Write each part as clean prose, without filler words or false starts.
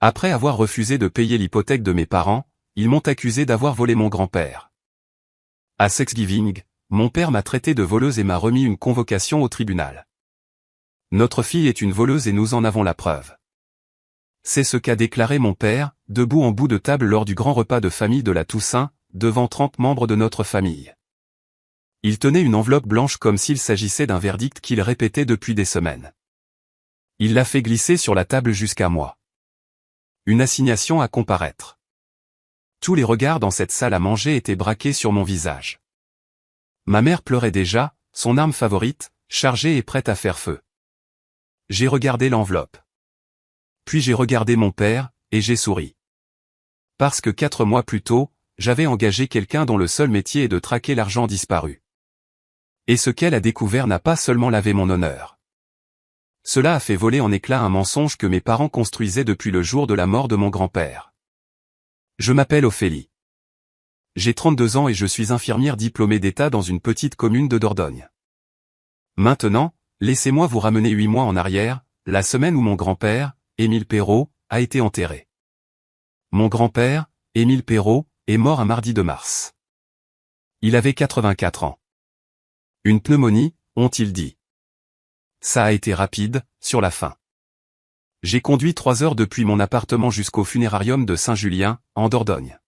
Après avoir refusé de payer l'hypothèque de mes parents, ils m'ont accusé d'avoir volé mon grand-père. À Thanksgiving, mon père m'a traité de voleuse et m'a remis une convocation au tribunal. Notre fille est une voleuse et nous en avons la preuve. C'est ce qu'a déclaré mon père, debout en bout de table lors du grand repas de famille de la Toussaint, devant 30 membres de notre famille. Il tenait une enveloppe blanche comme s'il s'agissait d'un verdict qu'il répétait depuis des semaines. Il l'a fait glisser sur la table jusqu'à moi. Une assignation à comparaître. Tous les regards dans cette salle à manger étaient braqués sur mon visage. Ma mère pleurait déjà, son arme favorite, chargée et prête à faire feu. J'ai regardé l'enveloppe. Puis j'ai regardé mon père, et j'ai souri. Parce que 4 mois plus tôt, j'avais engagé quelqu'un dont le seul métier est de traquer l'argent disparu. Et ce qu'elle a découvert n'a pas seulement lavé mon honneur. Cela a fait voler en éclats un mensonge que mes parents construisaient depuis le jour de la mort de mon grand-père. Je m'appelle Ophélie. J'ai 32 ans et je suis infirmière diplômée d'État dans une petite commune de Dordogne. Maintenant, laissez-moi vous ramener 8 mois en arrière, la semaine où mon grand-père, Émile Perrault, a été enterré. Mon grand-père, Émile Perrault, est mort un mardi de mars. Il avait 84 ans. Une pneumonie, ont-ils dit. Ça a été rapide, sur la fin. J'ai conduit 3 heures depuis mon appartement jusqu'au funérarium de Saint-Julien, en Dordogne.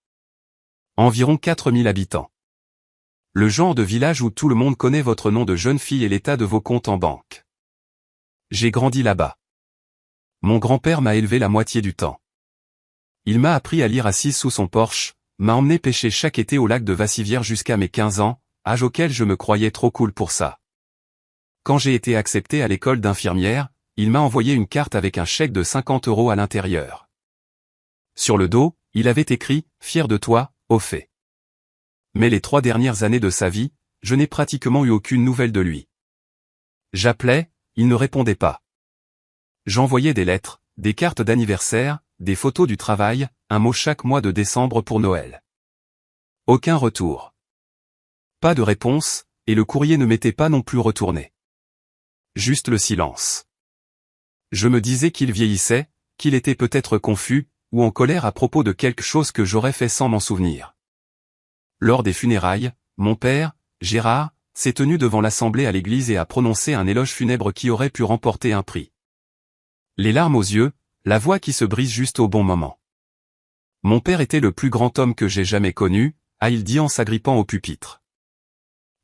Environ 4000 habitants. Le genre de village où tout le monde connaît votre nom de jeune fille et l'état de vos comptes en banque. J'ai grandi là-bas. Mon grand-père m'a élevé la moitié du temps. Il m'a appris à lire assise sous son porche, m'a emmené pêcher chaque été au lac de Vassivière jusqu'à mes 15 ans, âge auquel je me croyais trop cool pour ça. Quand j'ai été accepté à l'école d'infirmière, il m'a envoyé une carte avec un chèque de 50 € à l'intérieur. Sur le dos, il avait écrit « Fier de toi, Ophé ». Mais les 3 dernières années de sa vie, je n'ai pratiquement eu aucune nouvelle de lui. J'appelais, il ne répondait pas. J'envoyais des lettres, des cartes d'anniversaire, des photos du travail, un mot chaque mois de décembre pour Noël. Aucun retour. Pas de réponse, et le courrier ne m'était pas non plus retourné. Juste le silence. Je me disais qu'il vieillissait, qu'il était peut-être confus, ou en colère à propos de quelque chose que j'aurais fait sans m'en souvenir. Lors des funérailles, mon père, Gérard, s'est tenu devant l'assemblée à l'église et a prononcé un éloge funèbre qui aurait pu remporter un prix. Les larmes aux yeux, la voix qui se brise juste au bon moment. Mon père était le plus grand homme que j'ai jamais connu, a-t-il dit en s'agrippant au pupitre.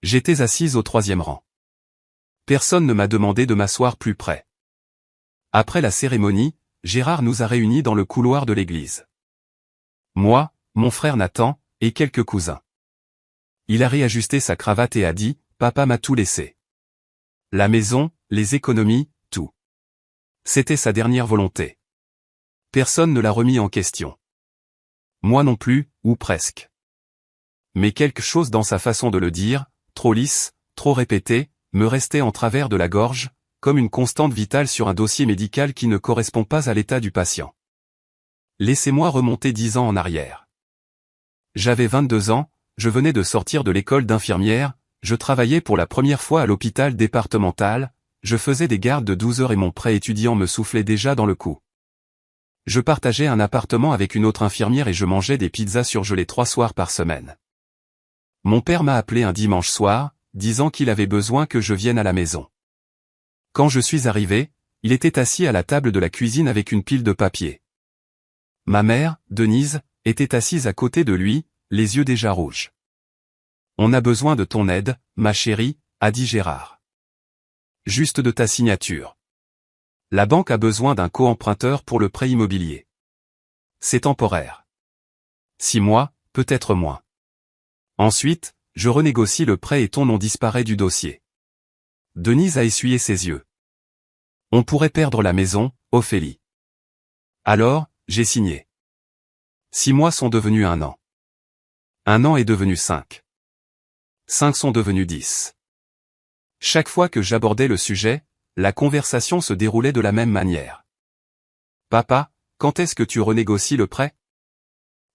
J'étais assise au 3e rang. Personne ne m'a demandé de m'asseoir plus près. Après la cérémonie, Gérard nous a réunis dans le couloir de l'église. Moi, mon frère Nathan, et quelques cousins. Il a réajusté sa cravate et a dit, « Papa m'a tout laissé. La maison, les économies, tout. » C'était sa dernière volonté. Personne ne l'a remis en question. Moi non plus, ou presque. Mais quelque chose dans sa façon de le dire, trop lisse, trop répétée, me restait en travers de la gorge, comme une constante vitale sur un dossier médical qui ne correspond pas à l'état du patient. Laissez-moi remonter 10 ans en arrière. J'avais 22 ans, je venais de sortir de l'école d'infirmière, je travaillais pour la première fois à l'hôpital départemental, je faisais des gardes de 12 heures et mon prêt étudiant me soufflait déjà dans le cou. Je partageais un appartement avec une autre infirmière et je mangeais des pizzas surgelées 3 soirs par semaine. Mon père m'a appelé un dimanche soir, disant qu'il avait besoin que je vienne à la maison. Quand je suis arrivé, il était assis à la table de la cuisine avec une pile de papier. Ma mère, Denise, était assise à côté de lui, les yeux déjà rouges. « On a besoin de ton aide, ma chérie », a dit Gérard. « Juste de ta signature. La banque a besoin d'un co-emprunteur pour le prêt immobilier. C'est temporaire. 6 mois, peut-être moins. Ensuite, je renégocie le prêt et ton nom disparaît du dossier. » Denise a essuyé ses yeux. « On pourrait perdre la maison, Ophélie. » Alors, j'ai signé. 6 mois sont devenus 1 an. 1 an est devenu 5. 5 sont devenus 10. Chaque fois que j'abordais le sujet, la conversation se déroulait de la même manière. « Papa, quand est-ce que tu renégocies le prêt ?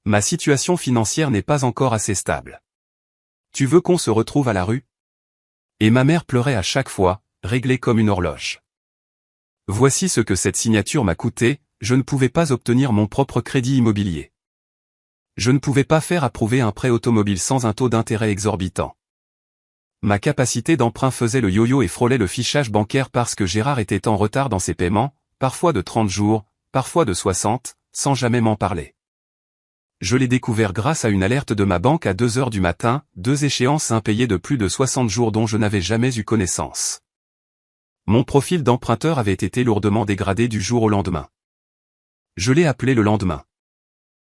Ma situation financière n'est pas encore assez stable. Tu veux qu'on se retrouve à la rue ? » Et ma mère pleurait à chaque fois, réglée comme une horloge. Voici ce que cette signature m'a coûté, je ne pouvais pas obtenir mon propre crédit immobilier. Je ne pouvais pas faire approuver un prêt automobile sans un taux d'intérêt exorbitant. Ma capacité d'emprunt faisait le yo-yo et frôlait le fichage bancaire parce que Gérard était en retard dans ses paiements, parfois de 30 jours, parfois de 60, sans jamais m'en parler. Je l'ai découvert grâce à une alerte de ma banque à 2 heures du matin, 2 échéances impayées de plus de 60 jours dont je n'avais jamais eu connaissance. Mon profil d'emprunteur avait été lourdement dégradé du jour au lendemain. Je l'ai appelé le lendemain.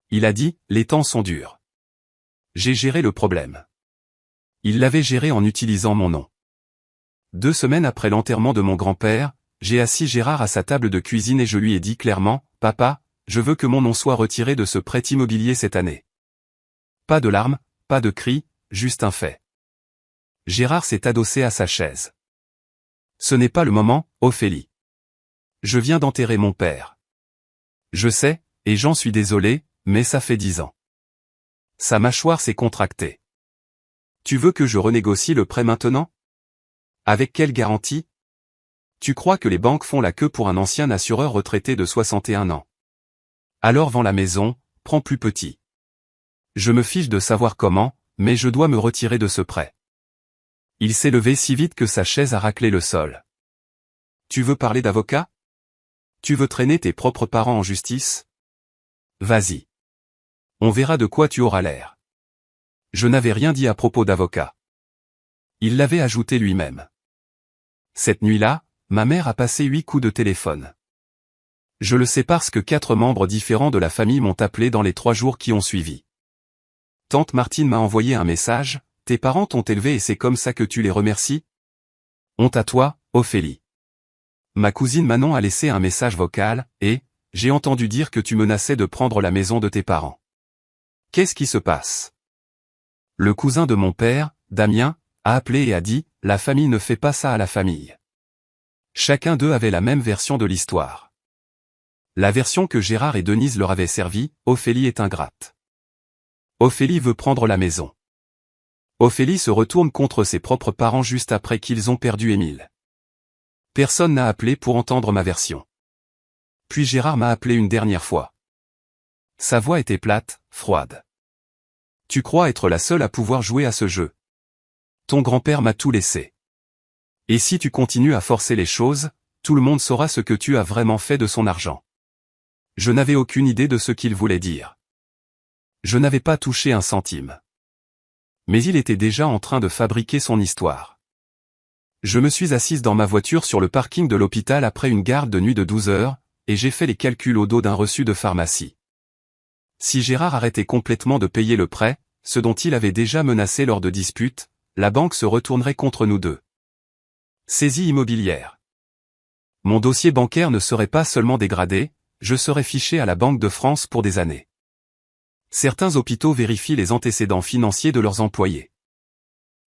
Il a dit, les temps sont durs. J'ai géré le problème. Il l'avait géré en utilisant mon nom. 2 semaines après l'enterrement de mon grand-père, j'ai assis Gérard à sa table de cuisine et je lui ai dit clairement, « Papa, je veux que mon nom soit retiré de ce prêt immobilier cette année. » Pas de larmes, pas de cris, juste un fait. Gérard s'est adossé à sa chaise. Ce n'est pas le moment, Ophélie. Je viens d'enterrer mon père. Je sais, et j'en suis désolé, mais ça fait 10 ans. Sa mâchoire s'est contractée. Tu veux que je renégocie le prêt maintenant? Avec quelle garantie? Tu crois que les banques font la queue pour un ancien assureur retraité de 61 ans? Alors vends la maison, prends plus petit. Je me fiche de savoir comment, mais je dois me retirer de ce prêt. Il s'est levé si vite que sa chaise a raclé le sol. Tu veux parler d'avocat? Tu veux traîner tes propres parents en justice? Vas-y. On verra de quoi tu auras l'air. Je n'avais rien dit à propos d'avocat. Il l'avait ajouté lui-même. Cette nuit-là, ma mère a passé 8 coups de téléphone. Je le sais parce que 4 membres différents de la famille m'ont appelé dans les 3 jours qui ont suivi. Tante Martine m'a envoyé un message, « Tes parents t'ont élevé et c'est comme ça que tu les remercies? Honte à toi, Ophélie. » Ma cousine Manon a laissé un message vocal, et « J'ai entendu dire que tu menaçais de prendre la maison de tes parents. » Qu'est-ce qui se passe? Le cousin de mon père, Damien, a appelé et a dit, « La famille ne fait pas ça à la famille. » Chacun d'eux avait la même version de l'histoire. La version que Gérard et Denise leur avaient servie, Ophélie est ingrate. Ophélie veut prendre la maison. Ophélie se retourne contre ses propres parents juste après qu'ils ont perdu Émile. Personne n'a appelé pour entendre ma version. Puis Gérard m'a appelé une dernière fois. Sa voix était plate, froide. Tu crois être la seule à pouvoir jouer à ce jeu. Ton grand-père m'a tout laissé. Et si tu continues à forcer les choses, tout le monde saura ce que tu as vraiment fait de son argent. Je n'avais aucune idée de ce qu'il voulait dire. Je n'avais pas touché un centime. Mais il était déjà en train de fabriquer son histoire. Je me suis assise dans ma voiture sur le parking de l'hôpital après une garde de nuit de 12 heures, et j'ai fait les calculs au dos d'un reçu de pharmacie. Si Gérard arrêtait complètement de payer le prêt, ce dont il avait déjà menacé lors de disputes, la banque se retournerait contre nous deux. Saisie immobilière. Mon dossier bancaire ne serait pas seulement dégradé, je serais fiché à la Banque de France pour des années. Certains hôpitaux vérifient les antécédents financiers de leurs employés.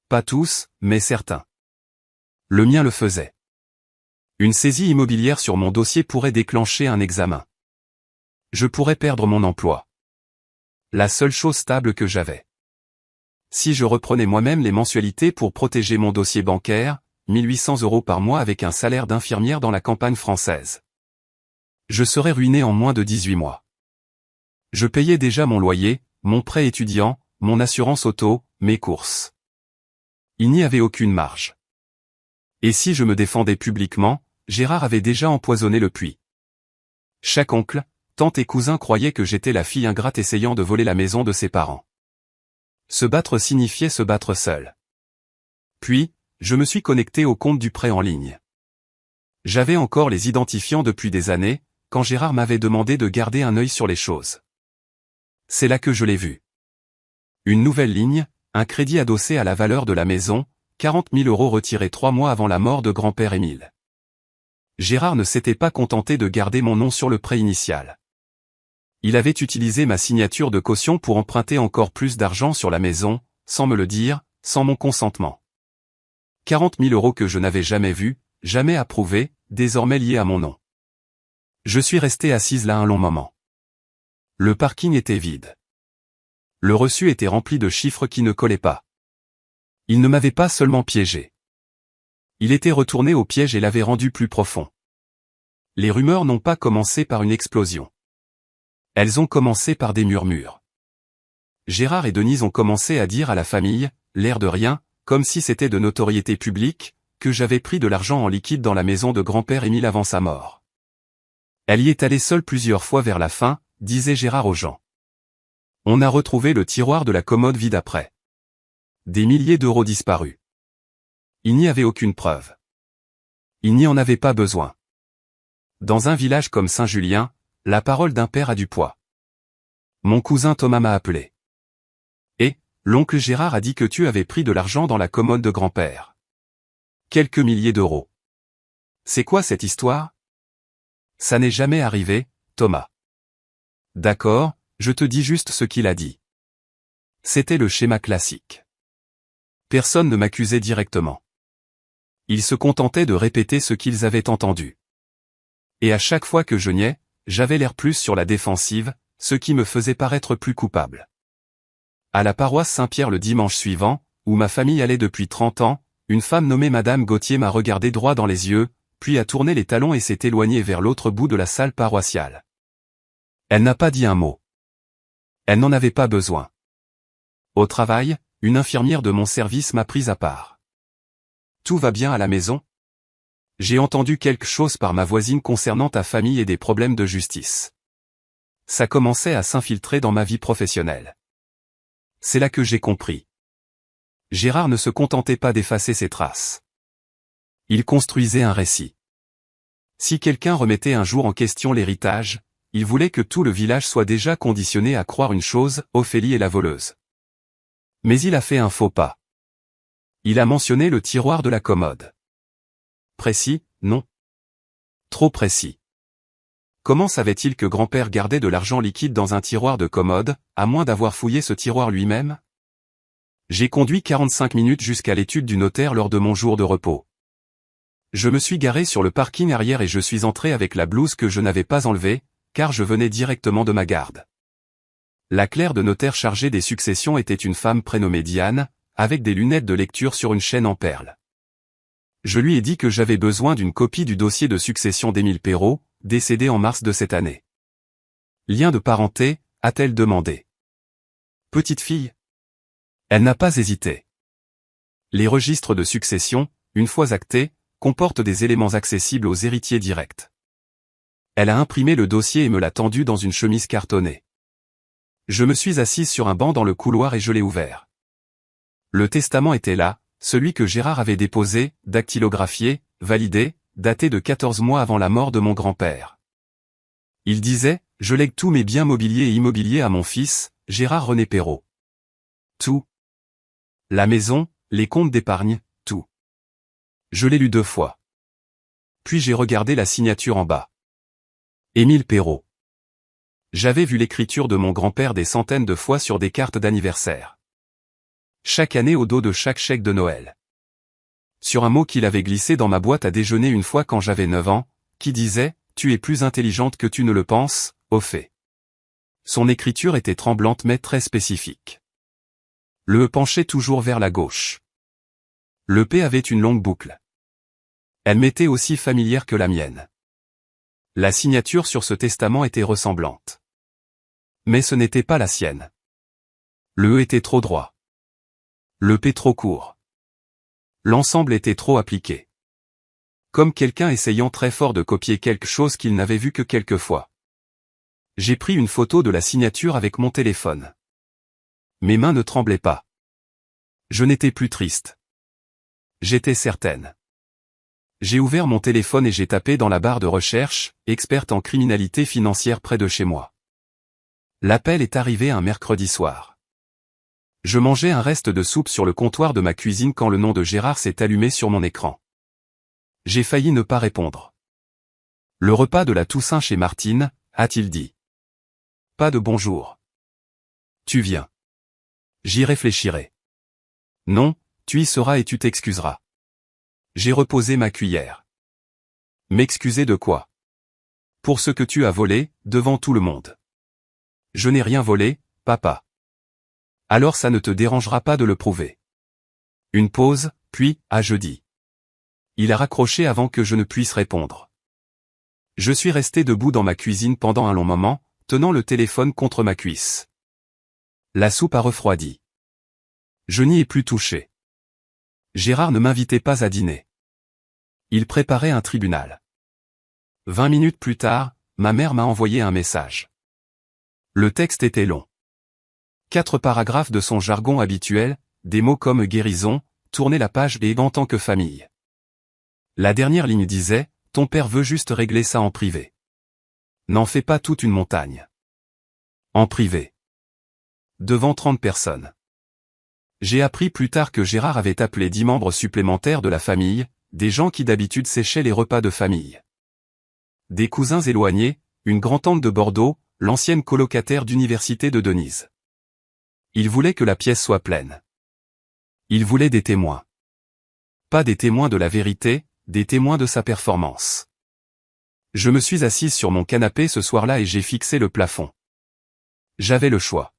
Pas tous, mais certains. Le mien le faisait. Une saisie immobilière sur mon dossier pourrait déclencher un examen. Je pourrais perdre mon emploi. La seule chose stable que j'avais. Si je reprenais moi-même les mensualités pour protéger mon dossier bancaire, 1800 € par mois avec un salaire d'infirmière dans la campagne française. Je serais ruiné en moins de 18 mois. Je payais déjà mon loyer, mon prêt étudiant, mon assurance auto, mes courses. Il n'y avait aucune marge. Et si je me défendais publiquement, Gérard avait déjà empoisonné le puits. Chaque oncle, tante et cousin croyaient que j'étais la fille ingrate essayant de voler la maison de ses parents. Se battre signifiait se battre seul. Puis, je me suis connecté au compte du prêt en ligne. J'avais encore les identifiants depuis des années, quand Gérard m'avait demandé de garder un œil sur les choses. C'est là que je l'ai vu. Une nouvelle ligne, un crédit adossé à la valeur de la maison, 40 000 € retirés 3 mois avant la mort de grand-père Émile. Gérard ne s'était pas contenté de garder mon nom sur le prêt initial. Il avait utilisé ma signature de caution pour emprunter encore plus d'argent sur la maison, sans me le dire, sans mon consentement. 40 000 € que je n'avais jamais vus, jamais approuvés, désormais liés à mon nom. Je suis resté assise là un long moment. Le parking était vide. Le reçu était rempli de chiffres qui ne collaient pas. Il ne m'avait pas seulement piégé. Il était retourné au piège et l'avait rendu plus profond. Les rumeurs n'ont pas commencé par une explosion. Elles ont commencé par des murmures. Gérard et Denise ont commencé à dire à la famille, l'air de rien, comme si c'était de notoriété publique, que j'avais pris de l'argent en liquide dans la maison de grand-père Émile avant sa mort. Elle y est allée seule plusieurs fois vers la fin, disait Gérard aux gens. On a retrouvé le tiroir de la commode vide après. Des milliers d'euros disparus. Il n'y avait aucune preuve. Il n'y en avait pas besoin. Dans un village comme Saint-Julien, la parole d'un père a du poids. Mon cousin Thomas m'a appelé. Et, l'oncle Gérard a dit que tu avais pris de l'argent dans la commode de grand-père. Quelques milliers d'euros. C'est quoi cette histoire? Ça n'est jamais arrivé, Thomas. D'accord, je te dis juste ce qu'il a dit. C'était le schéma classique. Personne ne m'accusait directement. Ils se contentaient de répéter ce qu'ils avaient entendu. Et à chaque fois que je niais, j'avais l'air plus sur la défensive, ce qui me faisait paraître plus coupable. À la paroisse Saint-Pierre le dimanche suivant, où ma famille allait depuis 30 ans, une femme nommée Madame Gauthier m'a regardé droit dans les yeux, puis a tourné les talons et s'est éloignée vers l'autre bout de la salle paroissiale. Elle n'a pas dit un mot. Elle n'en avait pas besoin. Au travail, une infirmière de mon service m'a prise à part. Tout va bien à la maison? J'ai entendu quelque chose par ma voisine concernant ta famille et des problèmes de justice. Ça commençait à s'infiltrer dans ma vie professionnelle. C'est là que j'ai compris. Gérard ne se contentait pas d'effacer ses traces. Il construisait un récit. Si quelqu'un remettait un jour en question l'héritage, il voulait que tout le village soit déjà conditionné à croire une chose, Ophélie est la voleuse. Mais il a fait un faux pas. Il a mentionné le tiroir de la commode. Précis, non. Trop précis. Comment savait-il que grand-père gardait de l'argent liquide dans un tiroir de commode, à moins d'avoir fouillé ce tiroir lui-même? J'ai conduit 45 minutes jusqu'à l'étude du notaire lors de mon jour de repos. Je me suis garé sur le parking arrière et je suis entré avec la blouse que je n'avais pas enlevée, car je venais directement de ma garde. La clerc de notaire chargée des successions était une femme prénommée Diane, avec des lunettes de lecture sur une chaîne en perles. Je lui ai dit que j'avais besoin d'une copie du dossier de succession d'Émile Perrault, décédé en mars de cette année. Lien de parenté, a-t-elle demandé. Petite fille? Elle n'a pas hésité. Les registres de succession, une fois actés, comportent des éléments accessibles aux héritiers directs. Elle a imprimé le dossier et me l'a tendu dans une chemise cartonnée. Je me suis assise sur un banc dans le couloir et je l'ai ouvert. Le testament était là, celui que Gérard avait déposé, dactylographié, validé, daté de 14 mois avant la mort de mon grand-père. Il disait, je lègue tous mes biens mobiliers et immobiliers à mon fils, Gérard René Perrault. Tout. La maison, les comptes d'épargne, tout. Je l'ai lu 2 fois. Puis j'ai regardé la signature en bas. Émile Perrault. J'avais vu l'écriture de mon grand-père des centaines de fois sur des cartes d'anniversaire. Chaque année au dos de chaque chèque de Noël. Sur un mot qu'il avait glissé dans ma boîte à déjeuner une fois quand j'avais 9 ans, qui disait « Tu es plus intelligente que tu ne le penses, au fait ». Son écriture était tremblante mais très spécifique. Le E penchait toujours vers la gauche. Le P avait une longue boucle. Elle m'était aussi familière que la mienne. La signature sur ce testament était ressemblante. Mais ce n'était pas la sienne. Le E était trop droit. Le P trop court. L'ensemble était trop appliqué. Comme quelqu'un essayant très fort de copier quelque chose qu'il n'avait vu que quelques fois. J'ai pris une photo de la signature avec mon téléphone. Mes mains ne tremblaient pas. Je n'étais plus triste. J'étais certaine. J'ai ouvert mon téléphone et j'ai tapé dans la barre de recherche, experte en criminalité financière près de chez moi. L'appel est arrivé un mercredi soir. Je mangeais un reste de soupe sur le comptoir de ma cuisine quand le nom de Gérard s'est allumé sur mon écran. J'ai failli ne pas répondre. Le repas de la Toussaint chez Martine, a-t-il dit. Pas de bonjour. Tu viens. J'y réfléchirai. Non, tu y seras et tu t'excuseras. J'ai reposé ma cuillère. M'excuser de quoi? Pour ce que tu as volé, devant tout le monde. Je n'ai rien volé, papa. Alors ça ne te dérangera pas de le prouver. Une pause, puis, à jeudi. Il a raccroché avant que je ne puisse répondre. Je suis resté debout dans ma cuisine pendant un long moment, tenant le téléphone contre ma cuisse. La soupe a refroidi. Je n'y ai plus touché. Gérard ne m'invitait pas à dîner. Il préparait un tribunal. 20 minutes plus tard, ma mère m'a envoyé un message. Le texte était long. 4 paragraphes de son jargon habituel, des mots comme guérison, tourner la page et en tant que famille. La dernière ligne disait, ton père veut juste régler ça en privé. N'en fais pas toute une montagne. En privé. Devant 30 personnes. J'ai appris plus tard que Gérard avait appelé 10 membres supplémentaires de la famille, des gens qui d'habitude séchaient les repas de famille. Des cousins éloignés, une grand-tante de Bordeaux, l'ancienne colocataire d'université de Denise. Il voulait que la pièce soit pleine. Il voulait des témoins. Pas des témoins de la vérité, des témoins de sa performance. Je me suis assise sur mon canapé ce soir-là et j'ai fixé le plafond. J'avais le choix.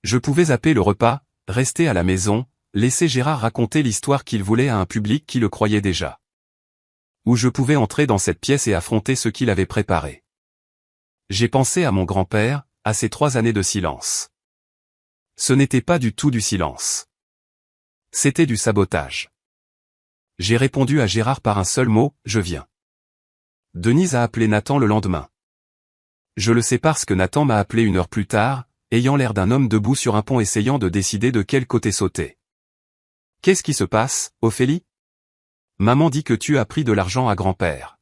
Je pouvais zapper le repas, rester à la maison, laisser Gérard raconter l'histoire qu'il voulait à un public qui le croyait déjà. Ou je pouvais entrer dans cette pièce et affronter ce qu'il avait préparé. J'ai pensé à mon grand-père, à ces 3 années de silence. Ce n'était pas du tout du silence. C'était du sabotage. J'ai répondu à Gérard par un seul mot, je viens. Denise a appelé Nathan le lendemain. Je le sais parce que Nathan m'a appelé 1 heure plus tard, ayant l'air d'un homme debout sur un pont essayant de décider de quel côté sauter. Qu'est-ce qui se passe, Ophélie? Maman dit que tu as pris de l'argent à grand-père.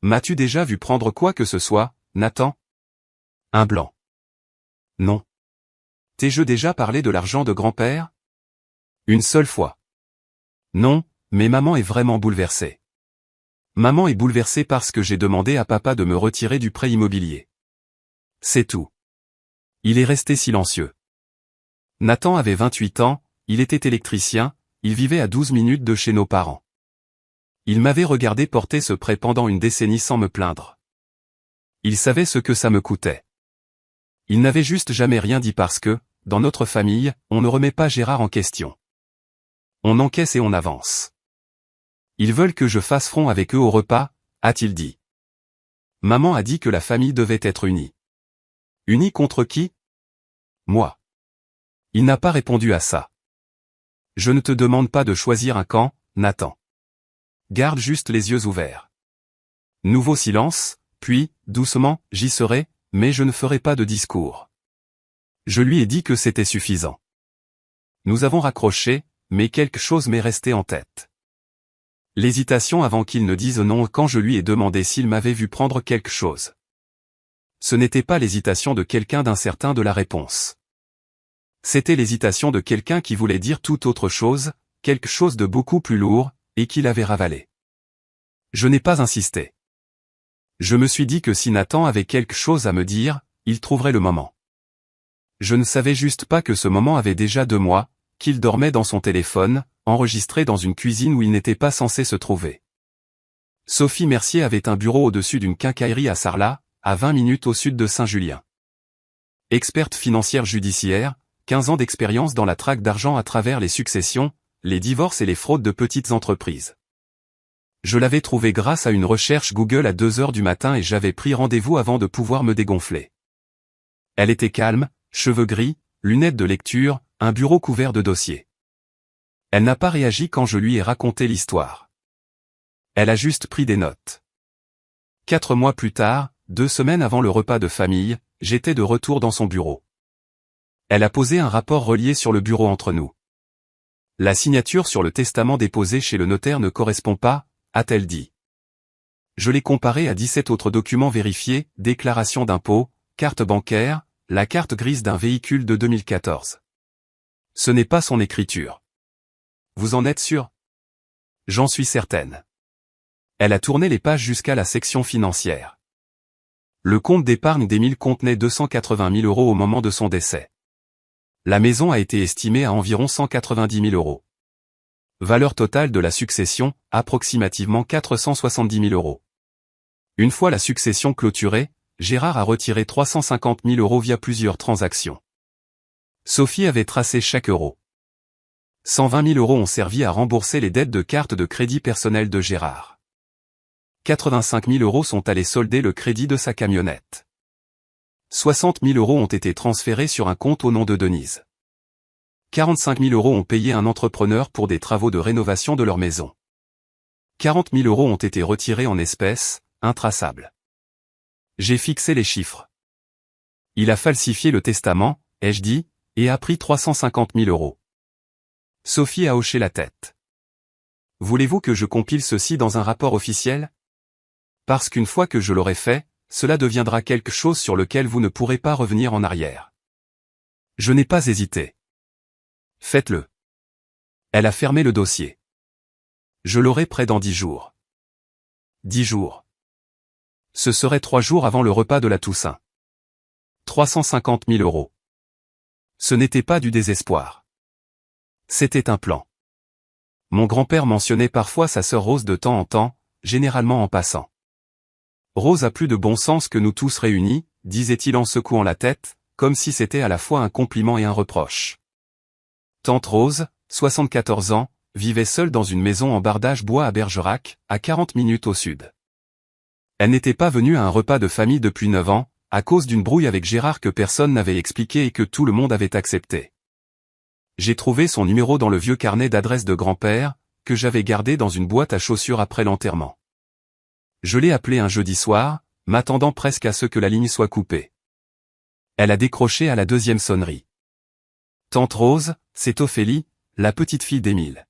M'as-tu déjà vu prendre quoi que ce soit, Nathan? Un blanc. Non. T'ai-je déjà parlé de l'argent de grand-père? Une seule fois. Non, mais maman est vraiment bouleversée. Maman est bouleversée parce que j'ai demandé à papa de me retirer du prêt immobilier. C'est tout. Il est resté silencieux. Nathan avait 28 ans, il était électricien, il vivait à 12 minutes de chez nos parents. Il m'avait regardé porter ce prêt pendant une décennie sans me plaindre. Il savait ce que ça me coûtait. Il n'avait juste jamais rien dit parce que, dans notre famille, on ne remet pas Gérard en question. On encaisse et on avance. Ils veulent que je fasse front avec eux au repas, a-t-il dit. Maman a dit que la famille devait être unie. Unie contre qui? Moi. Il n'a pas répondu à ça. Je ne te demande pas de choisir un camp, Nathan. Garde juste les yeux ouverts. Nouveau silence, puis, doucement, j'y serai, mais je ne ferai pas de discours. Je lui ai dit que c'était suffisant. Nous avons raccroché, mais quelque chose m'est resté en tête. L'hésitation avant qu'il ne dise non quand je lui ai demandé s'il m'avait vu prendre quelque chose. Ce n'était pas l'hésitation de quelqu'un d'incertain de la réponse. C'était l'hésitation de quelqu'un qui voulait dire tout autre chose, quelque chose de beaucoup plus lourd, et qui l'avait ravalé. Je n'ai pas insisté. Je me suis dit que si Nathan avait quelque chose à me dire, il trouverait le moment. Je ne savais juste pas que ce moment avait déjà 2 mois, qu'il dormait dans son téléphone, enregistré dans une cuisine où il n'était pas censé se trouver. Sophie Mercier avait un bureau au-dessus d'une quincaillerie à Sarlat, à 20 minutes au sud de Saint-Julien. Experte financière judiciaire, 15 ans d'expérience dans la traque d'argent à travers les successions, les divorces et les fraudes de petites entreprises. Je l'avais trouvée grâce à une recherche Google à 2 heures du matin et j'avais pris rendez-vous avant de pouvoir me dégonfler. Elle était calme, cheveux gris, lunettes de lecture, un bureau couvert de dossiers. Elle n'a pas réagi quand je lui ai raconté l'histoire. Elle a juste pris des notes. 4 mois plus tard, 2 semaines avant le repas de famille, j'étais de retour dans son bureau. Elle a posé un rapport relié sur le bureau entre nous. La signature sur le testament déposé chez le notaire ne correspond pas, a-t-elle dit. Je l'ai comparé à 17 autres documents vérifiés, déclaration d'impôt, carte bancaire, la carte grise d'un véhicule de 2014. Ce n'est pas son écriture. Vous en êtes sûr? J'en suis certaine. Elle a tourné les pages jusqu'à la section financière. Le compte d'épargne d'Émile contenait 280 000 € au moment de son décès. La maison a été estimée à environ 190 000 €. Valeur totale de la succession, approximativement 470 000 €. Une fois la succession clôturée, Gérard a retiré 350 000 € via plusieurs transactions. Sophie avait tracé chaque euro. 120 000 € ont servi à rembourser les dettes de carte de crédit personnel de Gérard. 85 000 € sont allés solder le crédit de sa camionnette. 60 000 € ont été transférés sur un compte au nom de Denise. 45 000 € ont payé un entrepreneur pour des travaux de rénovation de leur maison. 40 000 € ont été retirés en espèces, intraçables. J'ai fixé les chiffres. Il a falsifié le testament, ai-je dit, et a pris 350 000 €. Sophie a hoché la tête. Voulez-vous que je compile ceci dans un rapport officiel? Parce qu'une fois que je l'aurai fait, cela deviendra quelque chose sur lequel vous ne pourrez pas revenir en arrière. Je n'ai pas hésité. Faites-le. Elle a fermé le dossier. Je l'aurai prêt dans 10 jours. 10 jours. Ce serait 3 jours avant le repas de la Toussaint. 350 000 €. Ce n'était pas du désespoir. C'était un plan. Mon grand-père mentionnait parfois sa sœur Rose de temps en temps, généralement en passant. Rose a plus de bon sens que nous tous réunis, disait-il en secouant la tête, comme si c'était à la fois un compliment et un reproche. Tante Rose, 74 ans, vivait seule dans une maison en bardage bois à Bergerac, à 40 minutes au sud. Elle n'était pas venue à un repas de famille depuis 9 ans, à cause d'une brouille avec Gérard que personne n'avait expliqué et que tout le monde avait accepté. J'ai trouvé son numéro dans le vieux carnet d'adresse de grand-père, que j'avais gardé dans une boîte à chaussures après l'enterrement. Je l'ai appelée un jeudi soir, m'attendant presque à ce que la ligne soit coupée. Elle a décroché à la 2e sonnerie. Tante Rose, c'est Ophélie, la petite fille d'Émile.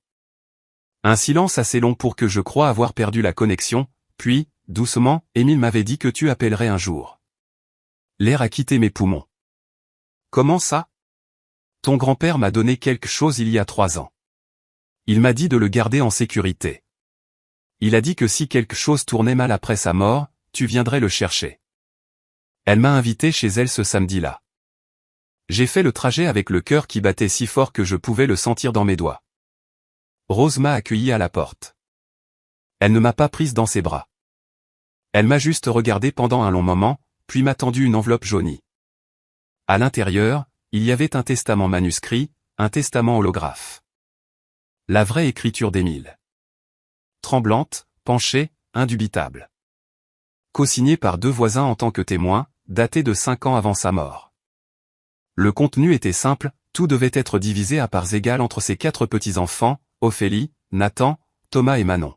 Un silence assez long pour que je croie avoir perdu la connexion, puis, doucement, Émile m'avait dit que tu appellerais un jour. L'air a quitté mes poumons. Comment ça? Ton grand-père m'a donné quelque chose il y a 3 ans. Il m'a dit de le garder en sécurité. Il a dit que si quelque chose tournait mal après sa mort, tu viendrais le chercher. Elle m'a invité chez elle ce samedi-là. J'ai fait le trajet avec le cœur qui battait si fort que je pouvais le sentir dans mes doigts. Rose m'a accueilli à la porte. Elle ne m'a pas prise dans ses bras. Elle m'a juste regardé pendant un long moment, puis m'a tendu une enveloppe jaunie. À l'intérieur, il y avait un testament manuscrit, un testament holographe. La vraie écriture d'Émile. Tremblante, penchée, indubitable. Co-signé par 2 voisins en tant que témoins, daté de 5 ans avant sa mort. Le contenu était simple, tout devait être divisé à parts égales entre ses 4 petits-enfants, Ophélie, Nathan, Thomas et Manon.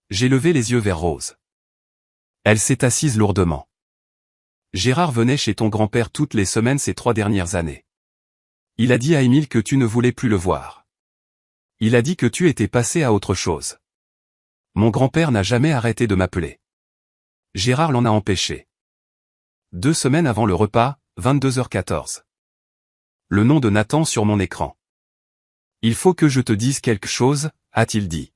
J'ai levé les yeux vers Rose. Elle s'est assise lourdement. Gérard venait chez ton grand-père toutes les semaines ces 3 dernières années. Il a dit à Émile que tu ne voulais plus le voir. Il a dit que tu étais passé à autre chose. Mon grand-père n'a jamais arrêté de m'appeler. Gérard l'en a empêché. 2 semaines avant le repas, 22h14. Le nom de Nathan sur mon écran. Il faut que je te dise quelque chose, a-t-il dit.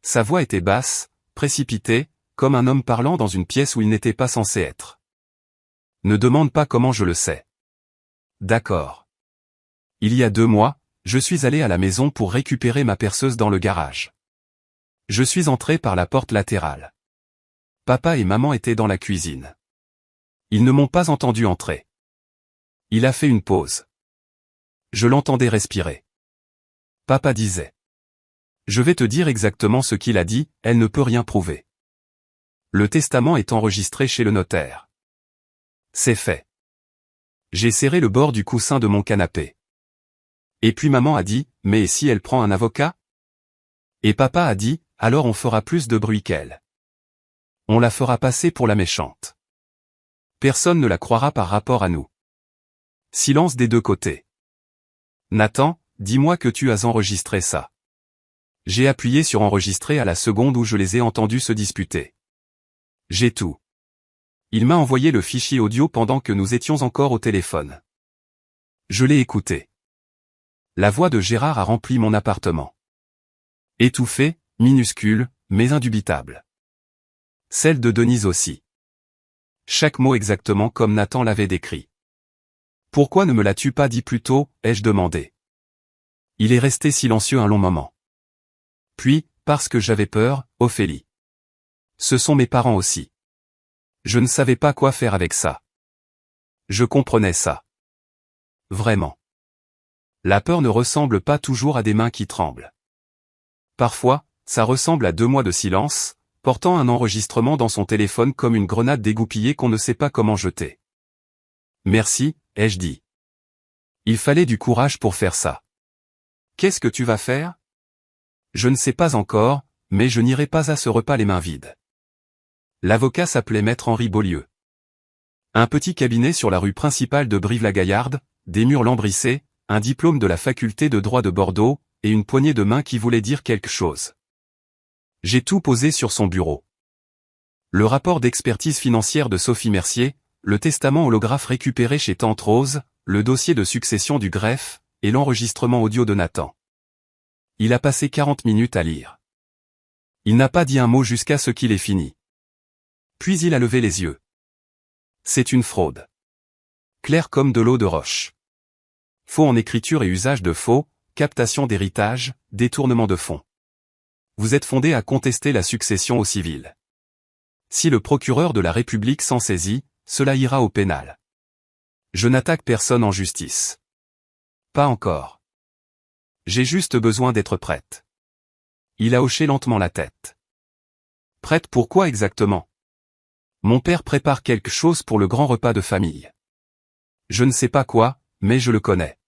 Sa voix était basse, précipitée, comme un homme parlant dans une pièce où il n'était pas censé être. Ne demande pas comment je le sais. D'accord. Il y a 2 mois, je suis allé à la maison pour récupérer ma perceuse dans le garage. Je suis entré par la porte latérale. Papa et maman étaient dans la cuisine. Ils ne m'ont pas entendu entrer. Il a fait une pause. Je l'entendais respirer. Papa disait. Je vais te dire exactement ce qu'il a dit, elle ne peut rien prouver. Le testament est enregistré chez le notaire. C'est fait. J'ai serré le bord du coussin de mon canapé. Et puis maman a dit, mais si elle prend un avocat? Et papa a dit, alors on fera plus de bruit qu'elle. On la fera passer pour la méchante. Personne ne la croira par rapport à nous. Silence des 2 côtés. Nathan, dis-moi que tu as enregistré ça. J'ai appuyé sur enregistrer à la seconde où je les ai entendus se disputer. J'ai tout. Il m'a envoyé le fichier audio pendant que nous étions encore au téléphone. Je l'ai écouté. La voix de Gérard a rempli mon appartement. Étouffée, minuscule, mais indubitable. Celle de Denise aussi. Chaque mot exactement comme Nathan l'avait décrit. Pourquoi ne me l'as-tu pas dit plus tôt, ai-je demandé. Il est resté silencieux un long moment. Puis, parce que j'avais peur, Ophélie. Ce sont mes parents aussi. Je ne savais pas quoi faire avec ça. Je comprenais ça. Vraiment. La peur ne ressemble pas toujours à des mains qui tremblent. Parfois, ça ressemble à 2 mois de silence, portant un enregistrement dans son téléphone comme une grenade dégoupillée qu'on ne sait pas comment jeter. Merci, ai-je dit. Il fallait du courage pour faire ça. Qu'est-ce que tu vas faire? Je ne sais pas encore, mais je n'irai pas à ce repas les mains vides. L'avocat s'appelait Maître Henri Beaulieu. Un petit cabinet sur la rue principale de Brive-la-Gaillarde, des murs lambrissés, un diplôme de la faculté de droit de Bordeaux, et une poignée de main qui voulait dire quelque chose. J'ai tout posé sur son bureau. Le rapport d'expertise financière de Sophie Mercier, le testament holographe récupéré chez Tante Rose, le dossier de succession du greffe, et l'enregistrement audio de Nathan. Il a passé 40 minutes à lire. Il n'a pas dit un mot jusqu'à ce qu'il ait fini. Puis il a levé les yeux. C'est une fraude. Clair comme de l'eau de roche. Faux en écriture et usage de faux, captation d'héritage, détournement de fonds. Vous êtes fondé à contester la succession au civil. Si le procureur de la République s'en saisit, cela ira au pénal. Je n'attaque personne en justice. Pas encore. J'ai juste besoin d'être prête. Il a hoché lentement la tête. Prête pour quoi exactement? Mon père prépare quelque chose pour le grand repas de famille. Je ne sais pas quoi, mais je le connais.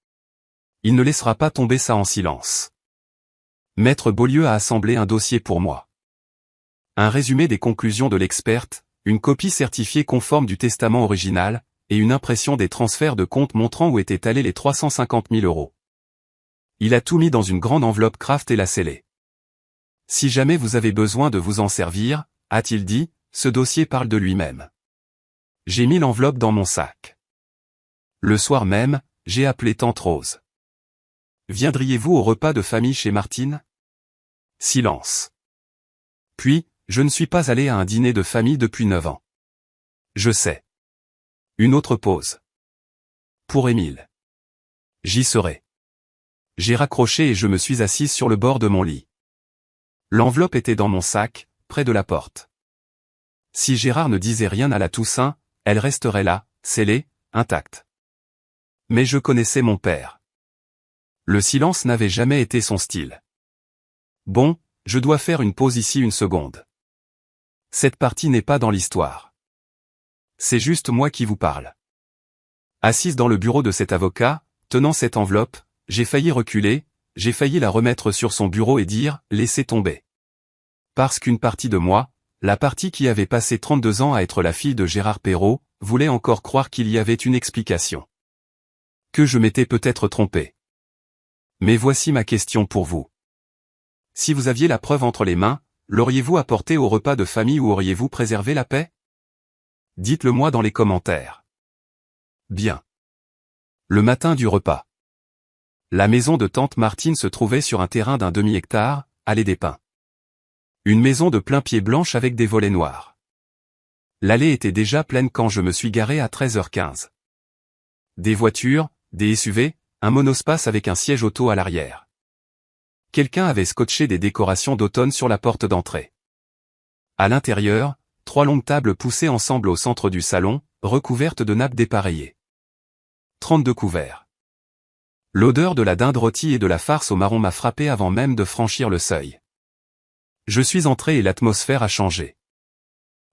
Il ne laissera pas tomber ça en silence. Maître Beaulieu a assemblé un dossier pour moi. Un résumé des conclusions de l'experte, une copie certifiée conforme du testament original, et une impression des transferts de compte montrant où étaient allés les 350 000 €. Il a tout mis dans une grande enveloppe Kraft et l'a scellée. Si jamais vous avez besoin de vous en servir, a-t-il dit, ce dossier parle de lui-même. J'ai mis l'enveloppe dans mon sac. Le soir même, j'ai appelé Tante Rose. Viendriez-vous au repas de famille chez Martine? Silence. Puis, je ne suis pas allé à un dîner de famille depuis 9 ans. Je sais. Une autre pause. Pour Émile. J'y serai. J'ai raccroché et je me suis assise sur le bord de mon lit. L'enveloppe était dans mon sac, près de la porte. Si Gérard ne disait rien à la Toussaint, elle resterait là, scellée, intacte. Mais je connaissais mon père. Le silence n'avait jamais été son style. Bon, je dois faire une pause ici une seconde. Cette partie n'est pas dans l'histoire. C'est juste moi qui vous parle. Assise dans le bureau de cet avocat, tenant cette enveloppe, j'ai failli reculer, j'ai failli la remettre sur son bureau et dire « laissez tomber ». Parce qu'une partie de moi, la partie qui avait passé 32 ans à être la fille de Gérard Perrault, voulait encore croire qu'il y avait une explication. Que je m'étais peut-être trompé. Mais voici ma question pour vous. Si vous aviez la preuve entre les mains, l'auriez-vous apporté au repas de famille ou auriez-vous préservé la paix? Dites-le moi dans les commentaires. Bien. Le matin du repas. La maison de tante Martine se trouvait sur un terrain d'un demi-hectare, allée des Pins. Une maison de plein pied blanche avec des volets noirs. L'allée était déjà pleine quand je me suis garé à 13h15. Des voitures, des SUV, un monospace avec un siège auto à l'arrière. Quelqu'un avait scotché des décorations d'automne sur la porte d'entrée. À l'intérieur, 3 longues tables poussées ensemble au centre du salon, recouvertes de nappes dépareillées. 32 couverts. L'odeur de la dinde rôtie et de la farce au marron m'a frappé avant même de franchir le seuil. Je suis entré et l'atmosphère a changé.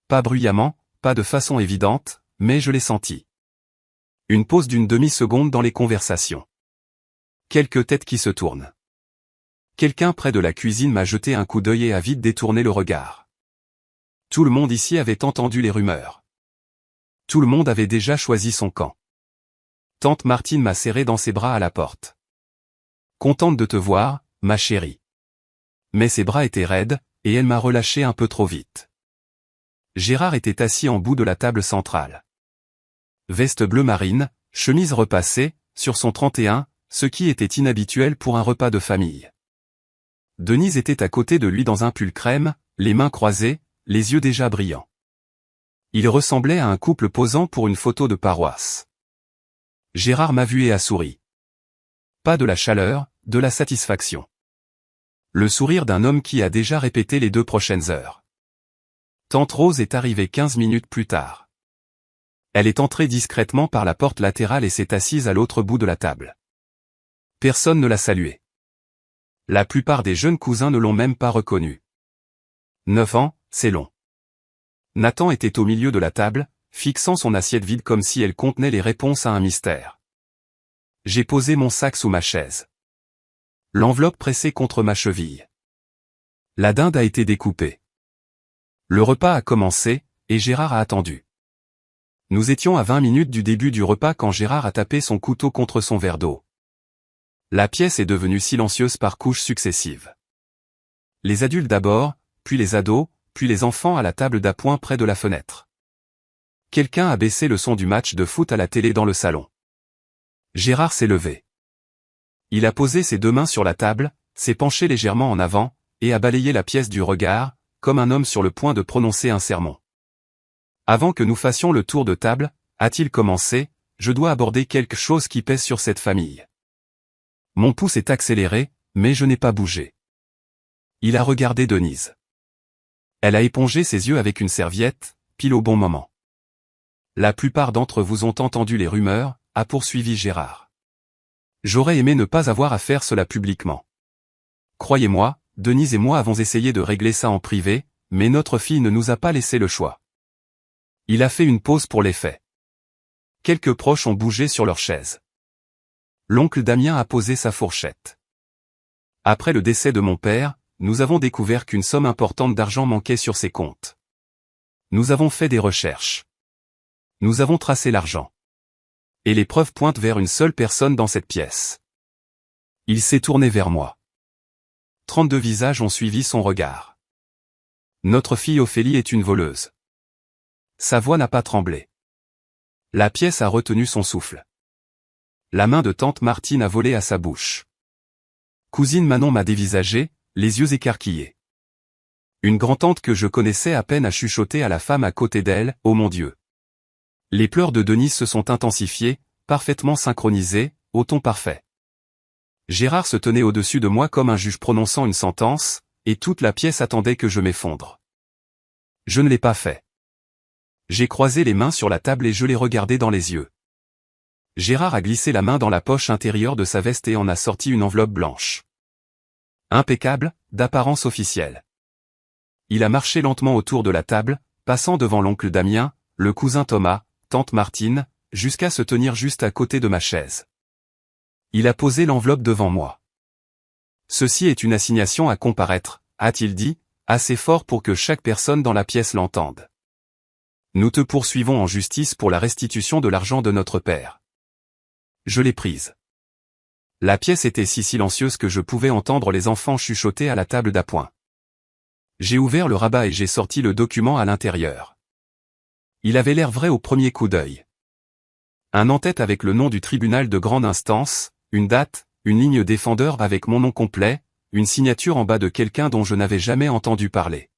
Pas bruyamment, pas de façon évidente, mais je l'ai senti. Une pause d'une demi-seconde dans les conversations. Quelques têtes qui se tournent. Quelqu'un près de la cuisine m'a jeté un coup d'œil et a vite détourné le regard. Tout le monde ici avait entendu les rumeurs. Tout le monde avait déjà choisi son camp. Tante Martine m'a serré dans ses bras à la porte. Contente de te voir, ma chérie. Mais ses bras étaient raides, et elle m'a relâché un peu trop vite. Gérard était assis en bout de la table centrale. Veste bleu marine, chemise repassée, sur son 31, ce qui était inhabituel pour un repas de famille. Denise était à côté de lui dans un pull crème, les mains croisées, les yeux déjà brillants. Il ressemblait à un couple posant pour une photo de paroisse. Gérard m'a vu et a souri. Pas de la chaleur, de la satisfaction. Le sourire d'un homme qui a déjà répété les 2 prochaines heures. Tante Rose est arrivée 15 minutes plus tard. Elle est entrée discrètement par la porte latérale et s'est assise à l'autre bout de la table. Personne ne l'a saluée. La plupart des jeunes cousins ne l'ont même pas reconnue. 9 ans, c'est long. Nathan était au milieu de la table, fixant son assiette vide comme si elle contenait les réponses à un mystère. J'ai posé mon sac sous ma chaise. L'enveloppe pressée contre ma cheville. La dinde a été découpée. Le repas a commencé, et Gérard a attendu. Nous étions à 20 minutes du début du repas quand Gérard a tapé son couteau contre son verre d'eau. La pièce est devenue silencieuse par couches successives. Les adultes d'abord, puis les ados, puis les enfants à la table d'appoint près de la fenêtre. Quelqu'un a baissé le son du match de foot à la télé dans le salon. Gérard s'est levé. Il a posé ses deux mains sur la table, s'est penché légèrement en avant, et a balayé la pièce du regard, comme un homme sur le point de prononcer un sermon. Avant que nous fassions le tour de table, a-t-il commencé, je dois aborder quelque chose qui pèse sur cette famille. Mon pouce est accéléré, mais je n'ai pas bougé. Il a regardé Denise. Elle a épongé ses yeux avec une serviette, pile au bon moment. La plupart d'entre vous ont entendu les rumeurs, a poursuivi Gérard. J'aurais aimé ne pas avoir à faire cela publiquement. Croyez-moi, Denise et moi avons essayé de régler ça en privé, mais notre fille ne nous a pas laissé le choix. Il a fait une pause pour les faits. Quelques proches ont bougé sur leurs chaises. L'oncle Damien a posé sa fourchette. Après le décès de mon père, nous avons découvert qu'une somme importante d'argent manquait sur ses comptes. Nous avons fait des recherches. Nous avons tracé l'argent. Et les preuves pointent vers une seule personne dans cette pièce. Il s'est tourné vers moi. 32 visages ont suivi son regard. Notre fille Ophélie est une voleuse. Sa voix n'a pas tremblé. La pièce a retenu son souffle. La main de tante Martine a volé à sa bouche. Cousine Manon m'a dévisagé, les yeux écarquillés. Une grand-tante que je connaissais à peine a chuchoté à la femme à côté d'elle, « Oh mon Dieu !» Les pleurs de Denise se sont intensifiés, parfaitement synchronisés, au ton parfait. Gérard se tenait au-dessus de moi comme un juge prononçant une sentence, et toute la pièce attendait que je m'effondre. Je ne l'ai pas fait. J'ai croisé les mains sur la table et je l'ai regardé dans les yeux. Gérard a glissé la main dans la poche intérieure de sa veste et en a sorti une enveloppe blanche. Impeccable, d'apparence officielle. Il a marché lentement autour de la table, passant devant l'oncle Damien, le cousin Thomas, tante Martine, jusqu'à se tenir juste à côté de ma chaise. Il a posé l'enveloppe devant moi. Ceci est une assignation à comparaître, a-t-il dit, assez fort pour que chaque personne dans la pièce l'entende. Nous te poursuivons en justice pour la restitution de l'argent de notre père. Je l'ai prise. La pièce était si silencieuse que je pouvais entendre les enfants chuchoter à la table d'appoint. J'ai ouvert le rabat et j'ai sorti le document à l'intérieur. Il avait l'air vrai au premier coup d'œil. Un en-tête avec le nom du tribunal de grande instance, une date, une ligne défendeur avec mon nom complet, une signature en bas de quelqu'un dont je n'avais jamais entendu parler.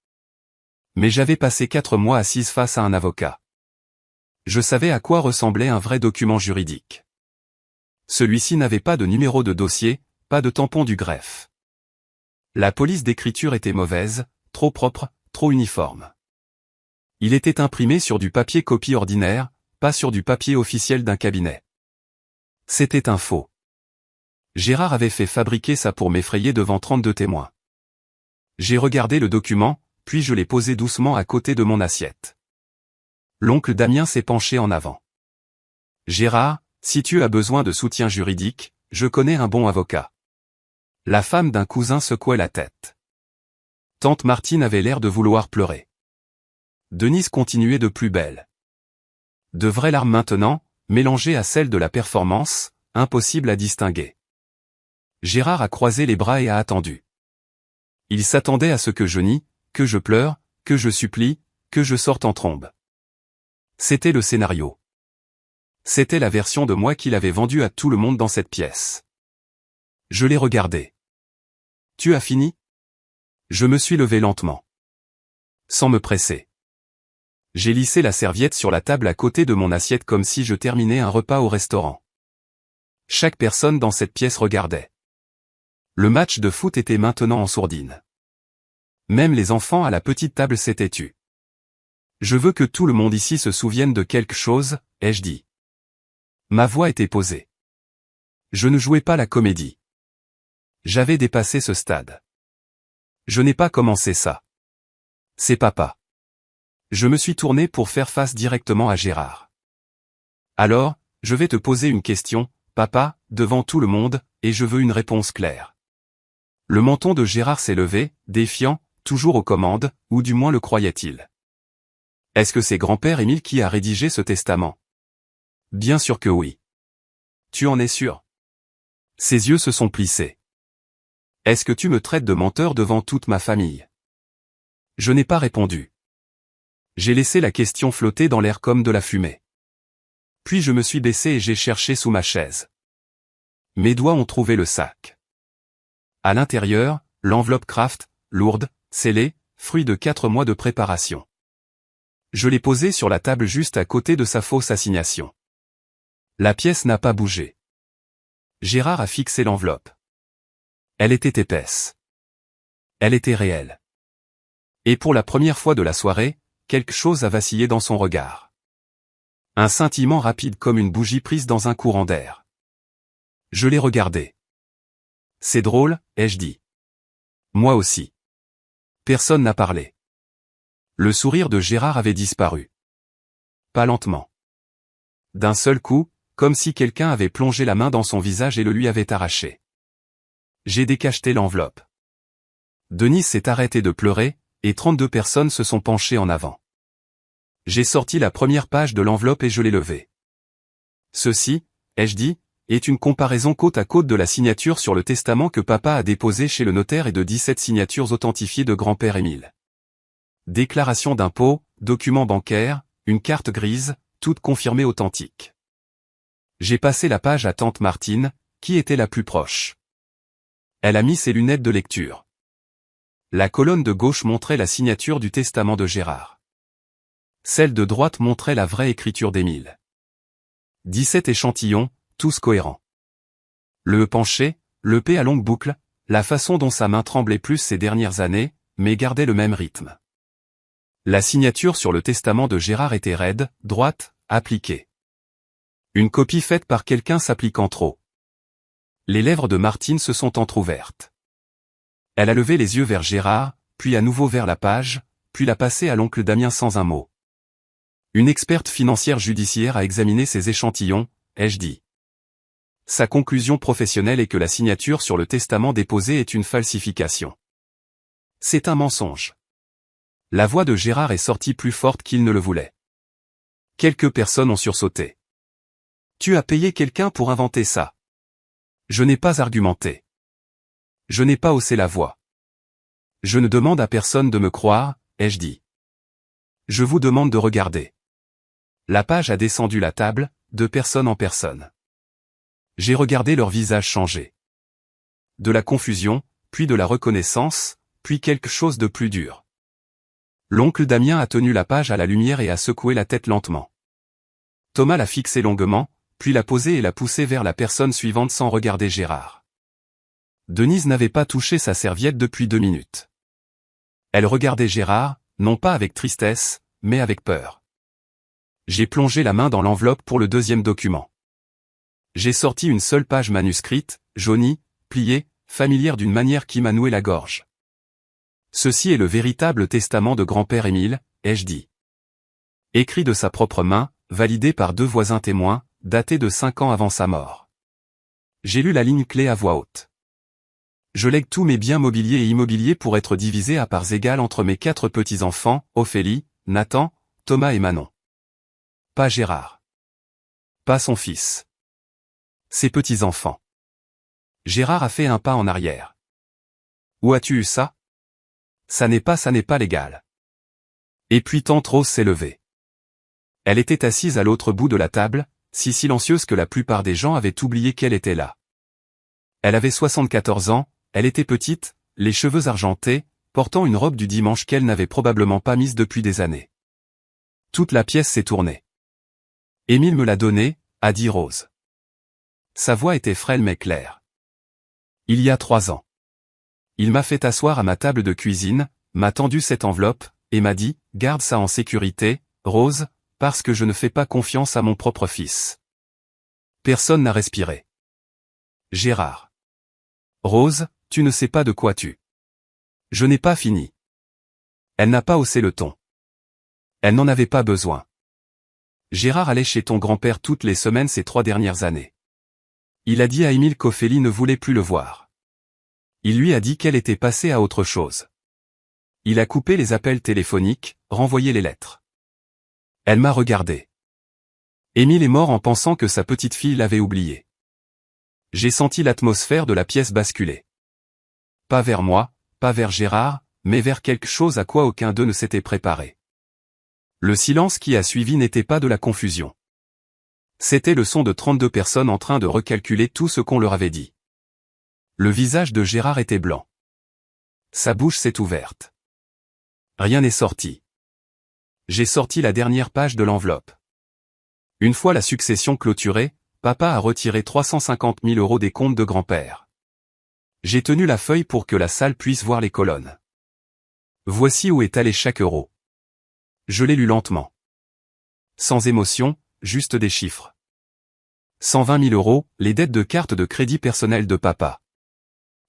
Mais j'avais passé 4 mois assise face à un avocat. Je savais à quoi ressemblait un vrai document juridique. Celui-ci n'avait pas de numéro de dossier, pas de tampon du greffe. La police d'écriture était mauvaise, trop propre, trop uniforme. Il était imprimé sur du papier copie ordinaire, pas sur du papier officiel d'un cabinet. C'était un faux. Gérard avait fait fabriquer ça pour m'effrayer devant 32 témoins. J'ai regardé le document, puis je l'ai posé doucement à côté de mon assiette. L'oncle Damien s'est penché en avant. Gérard, si tu as besoin de soutien juridique, je connais un bon avocat. La femme d'un cousin secouait la tête. Tante Martine avait l'air de vouloir pleurer. Denise continuait de plus belle. De vraies larmes maintenant, mélangées à celles de la performance, impossible à distinguer. Gérard a croisé les bras et a attendu. Il s'attendait à ce que je nie, que je pleure, que je supplie, que je sorte en trombe. C'était le scénario. C'était la version de moi qu'il avait vendue à tout le monde dans cette pièce. Je l'ai regardé. Tu as fini? Je me suis levé lentement. Sans me presser. J'ai lissé la serviette sur la table à côté de mon assiette comme si je terminais un repas au restaurant. Chaque personne dans cette pièce regardait. Le match de foot était maintenant en sourdine. Même les enfants à la petite table s'étaient tus. Je veux que tout le monde ici se souvienne de quelque chose, ai-je dit. Ma voix était posée. Je ne jouais pas la comédie. J'avais dépassé ce stade. Je n'ai pas commencé ça. C'est papa. Je me suis tourné pour faire face directement à Gérard. Alors, je vais te poser une question, papa, devant tout le monde, et je veux une réponse claire. Le menton de Gérard s'est levé, défiant, toujours aux commandes, ou du moins le croyait-il. Est-ce que c'est grand-père Émile qui a rédigé ce testament? Bien sûr que oui. Tu en es sûr? Ses yeux se sont plissés. Est-ce que tu me traites de menteur devant toute ma famille? Je n'ai pas répondu. J'ai laissé la question flotter dans l'air comme de la fumée. Puis je me suis baissé et j'ai cherché sous ma chaise. Mes doigts ont trouvé le sac. À l'intérieur, l'enveloppe Kraft, lourde, scellée, fruit de 4 mois de préparation. Je l'ai posée sur la table juste à côté de sa fausse assignation. La pièce n'a pas bougé. Gérard a fixé l'enveloppe. Elle était épaisse. Elle était réelle. Et pour la première fois de la soirée, quelque chose a vacillé dans son regard. Un scintillement rapide comme une bougie prise dans un courant d'air. Je l'ai regardé. C'est drôle, ai-je dit. Moi aussi. Personne n'a parlé. Le sourire de Gérard avait disparu. Pas lentement. D'un seul coup, comme si quelqu'un avait plongé la main dans son visage et le lui avait arraché. J'ai décacheté l'enveloppe. Denise s'est arrêtée de pleurer, et 32 personnes se sont penchées en avant. J'ai sorti la première page de l'enveloppe et je l'ai levée. Ceci, ai-je dit, est une comparaison côte à côte de la signature sur le testament que papa a déposé chez le notaire et de 17 signatures authentifiées de grand-père Émile. Déclaration d'impôt, document bancaire, une carte grise, toutes confirmées authentiques. J'ai passé la page à tante Martine, qui était la plus proche. Elle a mis ses lunettes de lecture. La colonne de gauche montrait la signature du testament de Gérard. Celle de droite montrait la vraie écriture d'Émile. 17 échantillons, tous cohérents. Le E penché, le P à longue boucle, la façon dont sa main tremblait plus ces dernières années, mais gardait le même rythme. La signature sur le testament de Gérard était raide, droite, appliquée. Une copie faite par quelqu'un s'appliquant trop. Les lèvres de Martine se sont entr'ouvertes. Elle a levé les yeux vers Gérard, puis à nouveau vers la page, puis l'a passée à l'oncle Damien sans un mot. Une experte financière judiciaire a examiné ces échantillons, ai-je dit. Sa conclusion professionnelle est que la signature sur le testament déposé est une falsification. C'est un mensonge. La voix de Gérard est sortie plus forte qu'il ne le voulait. Quelques personnes ont sursauté. Tu as payé quelqu'un pour inventer ça. Je n'ai pas argumenté. Je n'ai pas haussé la voix. Je ne demande à personne de me croire, ai-je dit. Je vous demande de regarder. La page a descendu la table, de personne en personne. J'ai regardé leur visage changer. De la confusion, puis de la reconnaissance, puis quelque chose de plus dur. L'oncle Damien a tenu la page à la lumière et a secoué la tête lentement. Thomas l'a fixée longuement, puis l'a posée et l'a poussée vers la personne suivante sans regarder Gérard. Denise n'avait pas touché sa serviette depuis 2 minutes. Elle regardait Gérard, non pas avec tristesse, mais avec peur. J'ai plongé la main dans l'enveloppe pour le deuxième document. J'ai sorti une seule page manuscrite, jaunie, pliée, familière d'une manière qui m'a noué la gorge. Ceci est le véritable testament de grand-père Émile, ai-je dit. Écrit de sa propre main, validé par 2 voisins témoins, daté de 5 ans avant sa mort. J'ai lu la ligne clé à voix haute. Je lègue tous mes biens mobiliers et immobiliers pour être divisés à parts égales entre mes 4 petits-enfants, Ophélie, Nathan, Thomas et Manon. Pas Gérard. Pas son fils. Ses petits-enfants. Gérard a fait un pas en arrière. Où as-tu eu ça? Ça n'est pas légal. Et puis tante Rose s'est levée. Elle était assise à l'autre bout de la table, si silencieuse que la plupart des gens avaient oublié qu'elle était là. Elle avait 74 ans, elle était petite, les cheveux argentés, portant une robe du dimanche qu'elle n'avait probablement pas mise depuis des années. Toute la pièce s'est tournée. Émile me l'a donné, a dit Rose. Sa voix était frêle mais claire. Il y a 3 ans. Il m'a fait asseoir à ma table de cuisine, m'a tendu cette enveloppe, et m'a dit, garde ça en sécurité, Rose, parce que je ne fais pas confiance à mon propre fils. Personne n'a respiré. Gérard. Rose, tu ne sais pas de quoi tu. Je n'ai pas fini. Elle n'a pas haussé le ton. Elle n'en avait pas besoin. Gérard allait chez ton grand-père toutes les semaines ces 3 dernières années. Il a dit à Émile qu'Ophélie ne voulait plus le voir. Il lui a dit qu'elle était passée à autre chose. Il a coupé les appels téléphoniques, renvoyé les lettres. Elle m'a regardé. Émile est mort en pensant que sa petite fille l'avait oublié. J'ai senti l'atmosphère de la pièce basculer. Pas vers moi, pas vers Gérard, mais vers quelque chose à quoi aucun d'eux ne s'était préparé. Le silence qui a suivi n'était pas de la confusion. C'était le son de 32 personnes en train de recalculer tout ce qu'on leur avait dit. Le visage de Gérard était blanc. Sa bouche s'est ouverte. Rien n'est sorti. J'ai sorti la dernière page de l'enveloppe. Une fois la succession clôturée, papa a retiré 350 000 € des comptes de grand-père. J'ai tenu la feuille pour que la salle puisse voir les colonnes. Voici où est allé chaque euro. Je l'ai lu lentement. Sans émotion, juste des chiffres. 120 000 €, les dettes de carte de crédit personnel de papa.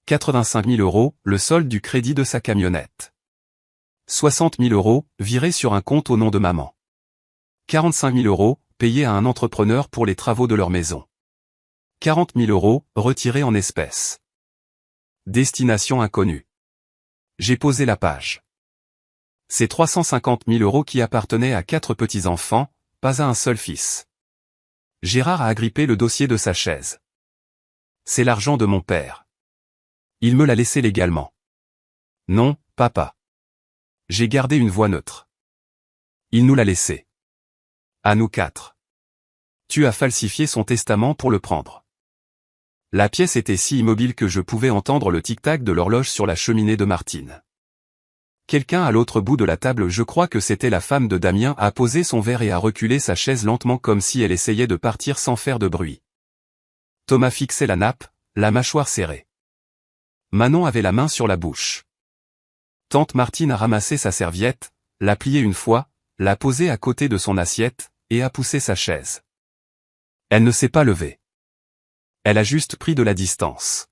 85 000 €, le solde du crédit de sa camionnette. 60 000 €, virés sur un compte au nom de maman. 45 000 €, payés à un entrepreneur pour les travaux de leur maison. 40 000 €, retirés en espèces. Destination inconnue. J'ai posé la page. C'est 350 000 € qui appartenaient à 4 petits-enfants, pas à un seul fils. Gérard a agrippé le dossier de sa chaise. C'est l'argent de mon père. Il me l'a laissé légalement. Non, papa. J'ai gardé une voix neutre. Il nous l'a laissé. À nous 4. Tu as falsifié son testament pour le prendre. La pièce était si immobile que je pouvais entendre le tic-tac de l'horloge sur la cheminée de Martine. Quelqu'un à l'autre bout de la table, je crois que c'était la femme de Damien, a posé son verre et a reculé sa chaise lentement comme si elle essayait de partir sans faire de bruit. Thomas fixait la nappe, la mâchoire serrée. Manon avait la main sur la bouche. Tante Martine a ramassé sa serviette, l'a pliée une fois, l'a posée à côté de son assiette, et a poussé sa chaise. Elle ne s'est pas levée. Elle a juste pris de la distance.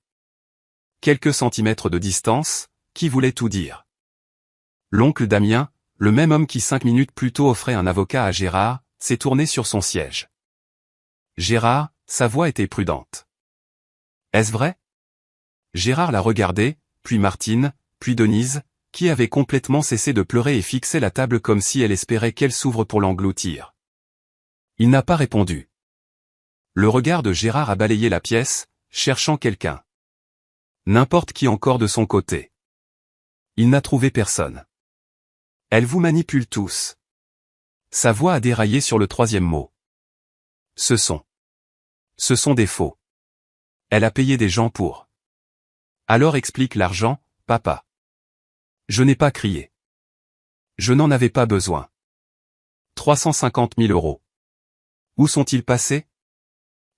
Quelques centimètres de distance, qui voulait tout dire. L'oncle Damien, le même homme qui 5 minutes plus tôt offrait un avocat à Gérard, s'est tourné sur son siège. Gérard, sa voix était prudente. Est-ce vrai? Gérard l'a regardé, puis Martine, puis Denise, qui avait complètement cessé de pleurer et fixait la table comme si elle espérait qu'elle s'ouvre pour l'engloutir. Il n'a pas répondu. Le regard de Gérard a balayé la pièce, cherchant quelqu'un. N'importe qui encore de son côté. Il n'a trouvé personne. Elle vous manipule tous. Sa voix a déraillé sur le 3e mot. Ce sont des faux. Elle a payé des gens pour. Alors explique l'argent, papa. Je n'ai pas crié. Je n'en avais pas besoin. 350 000 €. Où sont-ils passés?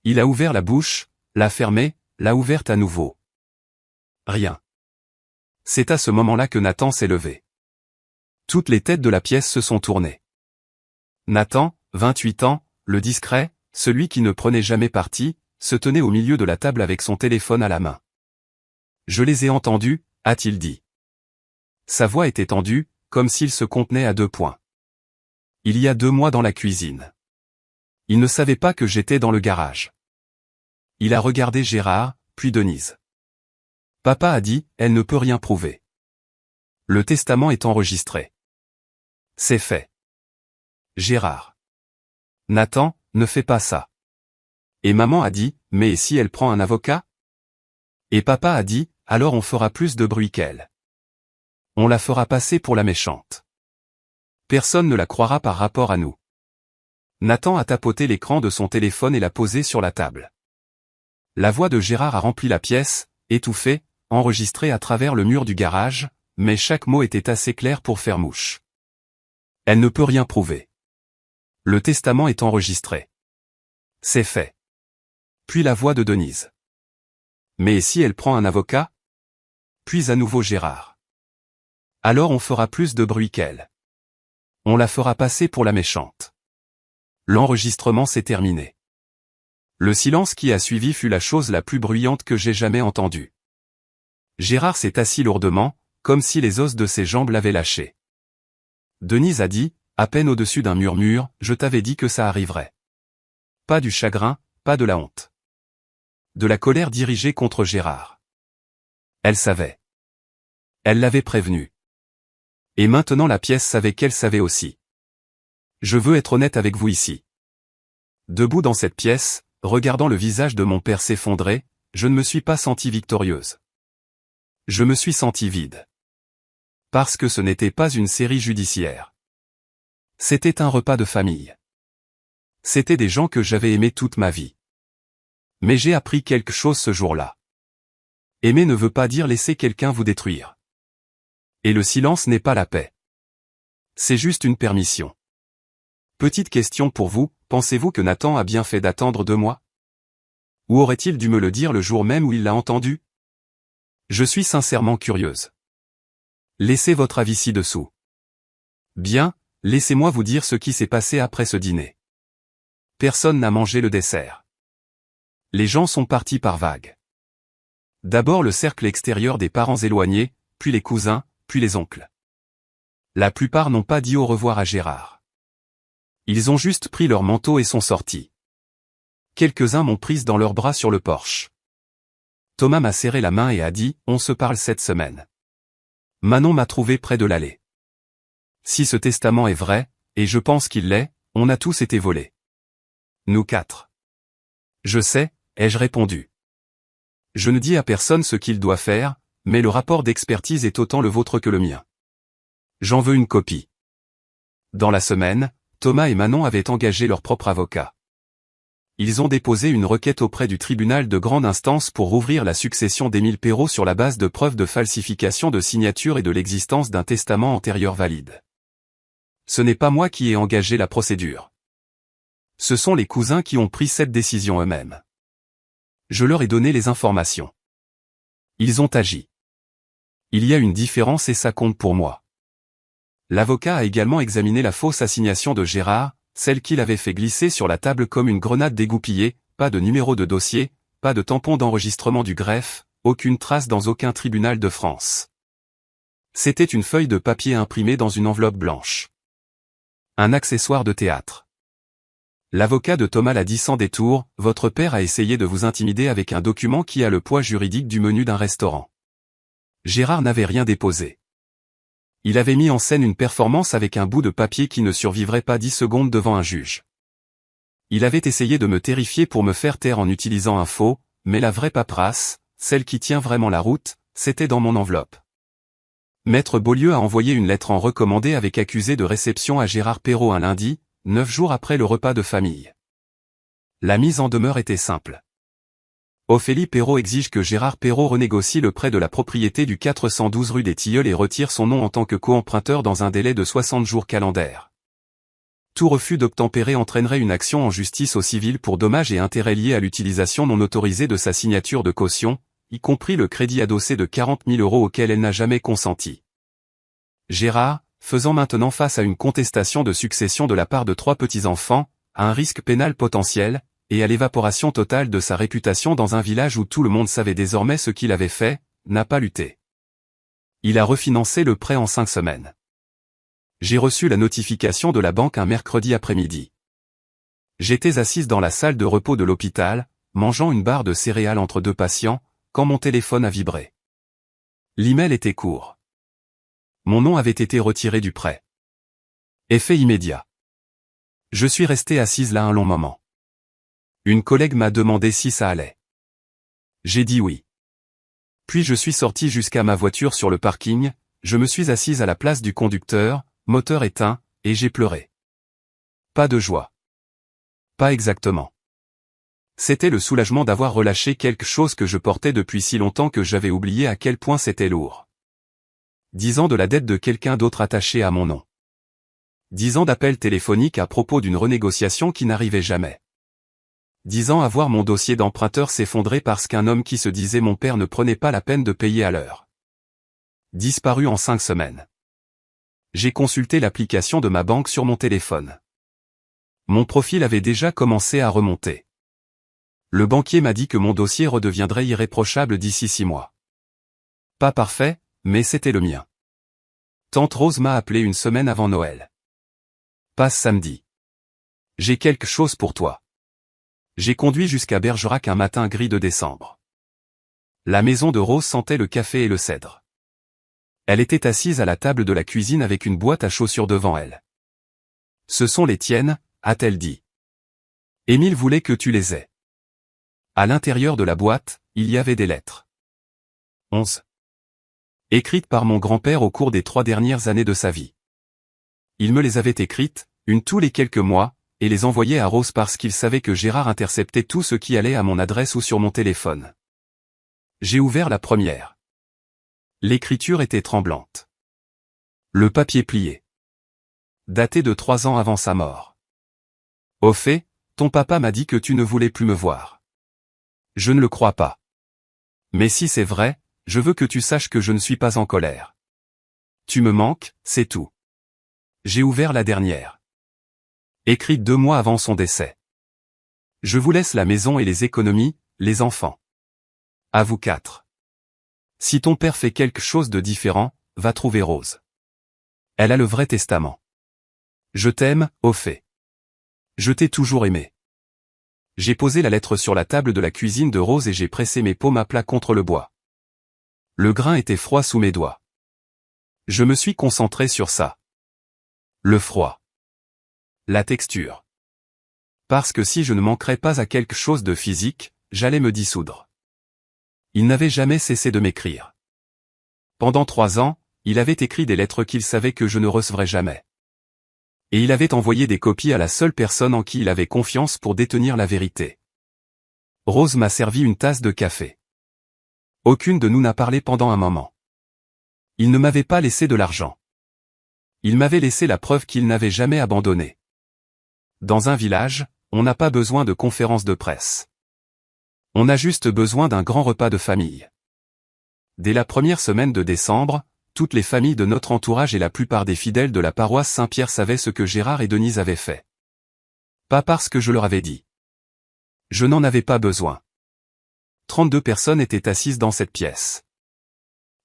Il a ouvert la bouche, l'a fermée, l'a ouverte à nouveau. Rien. C'est à ce moment-là que Nathan s'est levé. Toutes les têtes de la pièce se sont tournées. Nathan, 28 ans, le discret, celui qui ne prenait jamais parti, se tenait au milieu de la table avec son téléphone à la main. Je les ai entendus, a-t-il dit. Sa voix était tendue, comme s'il se contenait à 2 points. Il y a 2 mois dans la cuisine. Il ne savait pas que j'étais dans le garage. Il a regardé Gérard, puis Denise. Papa a dit, elle ne peut rien prouver. Le testament est enregistré. C'est fait. Gérard. Nathan, ne fais pas ça. Et maman a dit, mais si elle prend un avocat? Et papa a dit, alors on fera plus de bruit qu'elle. On la fera passer pour la méchante. Personne ne la croira par rapport à nous. Nathan a tapoté l'écran de son téléphone et l'a posé sur la table. La voix de Gérard a rempli la pièce, étouffée, enregistrée à travers le mur du garage, mais chaque mot était assez clair pour faire mouche. Elle ne peut rien prouver. Le testament est enregistré. C'est fait. Puis la voix de Denise. Mais si elle prend un avocat? Puis à nouveau Gérard. Alors on fera plus de bruit qu'elle. On la fera passer pour la méchante. L'enregistrement s'est terminé. Le silence qui a suivi fut la chose la plus bruyante que j'ai jamais entendue. Gérard s'est assis lourdement, comme si les os de ses jambes l'avaient lâché. Denise a dit, à peine au-dessus d'un murmure, je t'avais dit que ça arriverait. Pas du chagrin, pas de la honte. De la colère dirigée contre Gérard. Elle savait. Elle l'avait prévenu. Et maintenant la pièce savait qu'elle savait aussi. Je veux être honnête avec vous ici. Debout dans cette pièce, regardant le visage de mon père s'effondrer, je ne me suis pas sentie victorieuse. Je me suis sentie vide. Parce que ce n'était pas une série judiciaire. C'était un repas de famille. C'était des gens que j'avais aimés toute ma vie. Mais j'ai appris quelque chose ce jour-là. Aimer ne veut pas dire laisser quelqu'un vous détruire. Et le silence n'est pas la paix. C'est juste une permission. Petite question pour vous, pensez-vous que Nathan a bien fait d'attendre 2 mois? Ou aurait-il dû me le dire le jour même où il l'a entendu? Je suis sincèrement curieuse. Laissez votre avis ci-dessous. Bien, laissez-moi vous dire ce qui s'est passé après ce dîner. Personne n'a mangé le dessert. Les gens sont partis par vagues. D'abord le cercle extérieur des parents éloignés, puis les cousins, puis les oncles. La plupart n'ont pas dit au revoir à Gérard. Ils ont juste pris leur manteau et sont sortis. Quelques-uns m'ont prise dans leurs bras sur le porche. Thomas m'a serré la main et a dit « On se parle cette semaine ». Manon m'a trouvé près de l'allée. Si ce testament est vrai, et je pense qu'il l'est, on a tous été volés. Nous 4. Je sais, ai-je répondu. Je ne dis à personne ce qu'il doit faire, mais le rapport d'expertise est autant le vôtre que le mien. J'en veux une copie. Dans la semaine, Thomas et Manon avaient engagé leur propre avocat. Ils ont déposé une requête auprès du tribunal de grande instance pour rouvrir la succession d'Émile Perrot sur la base de preuves de falsification de signature et de l'existence d'un testament antérieur valide. Ce n'est pas moi qui ai engagé la procédure. Ce sont les cousins qui ont pris cette décision eux-mêmes. Je leur ai donné les informations. Ils ont agi. Il y a une différence et ça compte pour moi. L'avocat a également examiné la fausse assignation de Gérard, celle qu'il avait fait glisser sur la table comme une grenade dégoupillée, pas de numéro de dossier, pas de tampon d'enregistrement du greffe, aucune trace dans aucun tribunal de France. C'était une feuille de papier imprimée dans une enveloppe blanche. Un accessoire de théâtre. L'avocat de Thomas l'a dit sans détour, votre père a essayé de vous intimider avec un document qui a le poids juridique du menu d'un restaurant. Gérard n'avait rien déposé. Il avait mis en scène une performance avec un bout de papier qui ne survivrait pas 10 secondes devant un juge. Il avait essayé de me terrifier pour me faire taire en utilisant un faux, mais la vraie paperasse, celle qui tient vraiment la route, c'était dans mon enveloppe. Maître Beaulieu a envoyé une lettre en recommandé avec accusé de réception à Gérard Perrot un lundi, 9 jours après le repas de famille. La mise en demeure était simple. Ophélie Perrot exige que Gérard Perrot renégocie le prêt de la propriété du 412 rue des Tilleuls et retire son nom en tant que co-emprunteur dans un délai de 60 jours calendaires. Tout refus d'obtempérer entraînerait une action en justice au civil pour dommages et intérêts liés à l'utilisation non autorisée de sa signature de caution, y compris le crédit adossé de 40 000 € auquel elle n'a jamais consenti. Gérard, faisant maintenant face à une contestation de succession de la part de 3 petits-enfants, à un risque pénal potentiel, et à l'évaporation totale de sa réputation dans un village où tout le monde savait désormais ce qu'il avait fait, n'a pas lutté. Il a refinancé le prêt en 5 semaines. J'ai reçu la notification de la banque un mercredi après-midi. J'étais assise dans la salle de repos de l'hôpital, mangeant une barre de céréales entre 2 patients, quand mon téléphone a vibré. L'email était court. Mon nom avait été retiré du prêt. Effet immédiat. Je suis restée assise là un long moment. Une collègue m'a demandé si ça allait. J'ai dit oui. Puis je suis sortie jusqu'à ma voiture sur le parking, je me suis assise à la place du conducteur, moteur éteint, et j'ai pleuré. Pas de joie. Pas exactement. C'était le soulagement d'avoir relâché quelque chose que je portais depuis si longtemps que j'avais oublié à quel point c'était lourd. 10 ans de la dette de quelqu'un d'autre attachée à mon nom. 10 ans d'appels téléphoniques à propos d'une renégociation qui n'arrivait jamais. 10 ans à voir mon dossier d'emprunteur s'effondrer parce qu'un homme qui se disait mon père ne prenait pas la peine de payer à l'heure. Disparu en 5 semaines. J'ai consulté l'application de ma banque sur mon téléphone. Mon profil avait déjà commencé à remonter. Le banquier m'a dit que mon dossier redeviendrait irréprochable d'ici 6 mois. Pas parfait, mais c'était le mien. Tante Rose m'a appelé une semaine avant Noël. Passe samedi. J'ai quelque chose pour toi. J'ai conduit jusqu'à Bergerac un matin gris de décembre. La maison de Rose sentait le café et le cèdre. Elle était assise à la table de la cuisine avec une boîte à chaussures devant elle. « Ce sont les tiennes », a-t-elle dit. « Émile voulait que tu les aies. » À l'intérieur de la boîte, il y avait des lettres. 11. Écrites par mon grand-père au cours des 3 dernières années de sa vie. Il me les avait écrites, une tous les quelques mois, et les envoyait à Rose parce qu'il savait que Gérard interceptait tout ce qui allait à mon adresse ou sur mon téléphone. J'ai ouvert la première. L'écriture était tremblante. Le papier plié. Daté de 3 ans avant sa mort. Au fait, ton papa m'a dit que tu ne voulais plus me voir. Je ne le crois pas. Mais si c'est vrai, je veux que tu saches que je ne suis pas en colère. Tu me manques, c'est tout. J'ai ouvert la dernière. Écrite 2 mois avant son décès. Je vous laisse la maison et les économies, les enfants. À vous 4. Si ton père fait quelque chose de différent, va trouver Rose. Elle a le vrai testament. Je t'aime, au fait. Je t'ai toujours aimé. J'ai posé la lettre sur la table de la cuisine de Rose et j'ai pressé mes paumes à plat contre le bois. Le grain était froid sous mes doigts. Je me suis concentré sur ça. Le froid. La texture. Parce que si je ne manquerais pas à quelque chose de physique, j'allais me dissoudre. Il n'avait jamais cessé de m'écrire. Pendant 3 ans, il avait écrit des lettres qu'il savait que je ne recevrais jamais. Et il avait envoyé des copies à la seule personne en qui il avait confiance pour détenir la vérité. Rose m'a servi une tasse de café. Aucune de nous n'a parlé pendant un moment. Il ne m'avait pas laissé de l'argent. Il m'avait laissé la preuve qu'il n'avait jamais abandonné. Dans un village, on n'a pas besoin de conférences de presse. On a juste besoin d'un grand repas de famille. Dès la première semaine de décembre, toutes les familles de notre entourage et la plupart des fidèles de la paroisse Saint-Pierre savaient ce que Gérard et Denise avaient fait. Pas parce que je leur avais dit. Je n'en avais pas besoin. 32 personnes étaient assises dans cette pièce.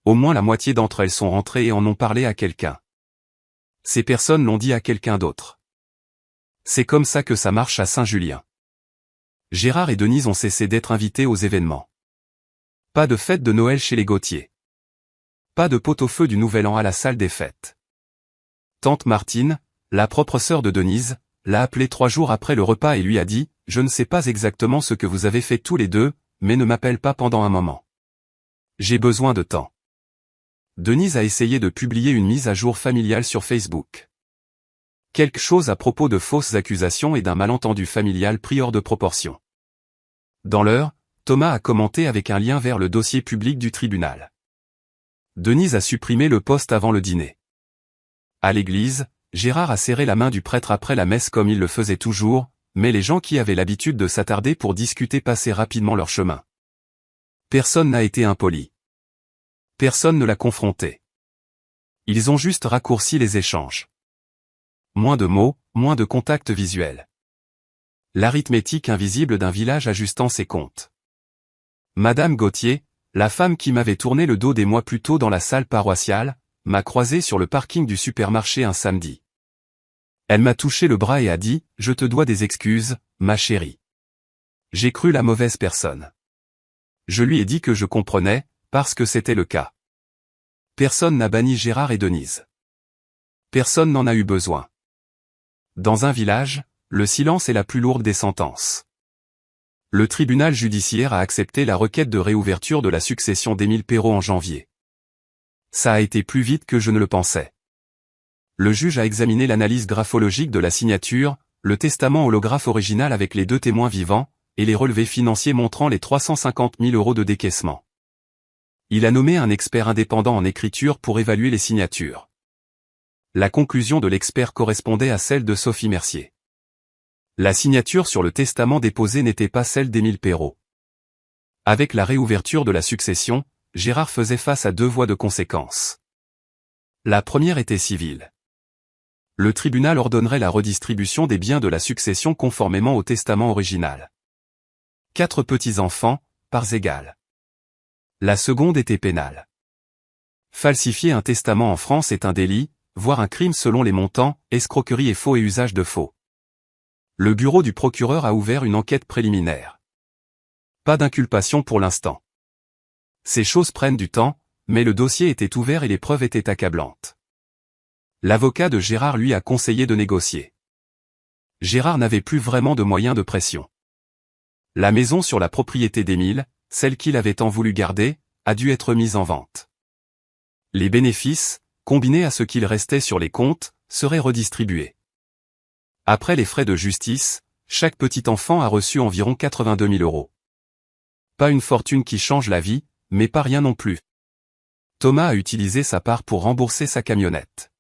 Au moins la moitié d'entre elles sont rentrées et en ont parlé à quelqu'un. Ces personnes l'ont dit à quelqu'un d'autre. C'est comme ça que ça marche à Saint-Julien. Gérard et Denise ont cessé d'être invités aux événements. Pas de fête de Noël chez les Gauthier. Pas de pot-au-feu du Nouvel An à la salle des fêtes. Tante Martine, la propre sœur de Denise, l'a appelé 3 jours après le repas et lui a dit « Je ne sais pas exactement ce que vous avez fait tous les deux, mais ne m'appelle pas pendant un moment. J'ai besoin de temps. » Denise a essayé de publier une mise à jour familiale sur Facebook. Quelque chose à propos de fausses accusations et d'un malentendu familial pris hors de proportion. Dans l'heure, Thomas a commenté avec un lien vers le dossier public du tribunal. Denise a supprimé le post avant le dîner. À l'église, Gérard a serré la main du prêtre après la messe comme il le faisait toujours, mais les gens qui avaient l'habitude de s'attarder pour discuter passaient rapidement leur chemin. Personne n'a été impoli. Personne ne l'a confronté. Ils ont juste raccourci les échanges. Moins de mots, moins de contacts visuels. L'arithmétique invisible d'un village ajustant ses comptes. Madame Gauthier, la femme qui m'avait tourné le dos des mois plus tôt dans la salle paroissiale, m'a croisé sur le parking du supermarché un samedi. Elle m'a touché le bras et a dit « Je te dois des excuses, ma chérie. » J'ai cru la mauvaise personne. Je lui ai dit que je comprenais, parce que c'était le cas. Personne n'a banni Gérard et Denise. Personne n'en a eu besoin. Dans un village, le silence est la plus lourde des sentences. Le tribunal judiciaire a accepté la requête de réouverture de la succession d'Émile Perrot en janvier. Ça a été plus vite que je ne le pensais. Le juge a examiné l'analyse graphologique de la signature, le testament holographe original avec les 2 témoins vivants, et les relevés financiers montrant les 350 000 € de décaissement. Il a nommé un expert indépendant en écriture pour évaluer les signatures. La conclusion de l'expert correspondait à celle de Sophie Mercier. La signature sur le testament déposé n'était pas celle d'Émile Perrot. Avec la réouverture de la succession, Gérard faisait face à 2 voies de conséquence. La première était civile. Le tribunal ordonnerait la redistribution des biens de la succession conformément au testament original. 4 petits-enfants, parts égales. La seconde était pénale. Falsifier un testament en France est un délit, voire un crime selon les montants, escroquerie et faux et usage de faux. Le bureau du procureur a ouvert une enquête préliminaire. Pas d'inculpation pour l'instant. Ces choses prennent du temps, mais le dossier était ouvert et les preuves étaient accablantes. L'avocat de Gérard lui a conseillé de négocier. Gérard n'avait plus vraiment de moyens de pression. La maison sur la propriété d'Émile, celle qu'il avait tant voulu garder, a dû être mise en vente. Les bénéfices, combinés à ce qu'il restait sur les comptes, seraient redistribués. Après les frais de justice, chaque petit enfant a reçu environ 82 000 €. Pas une fortune qui change la vie, mais pas rien non plus. Thomas a utilisé sa part pour rembourser sa camionnette.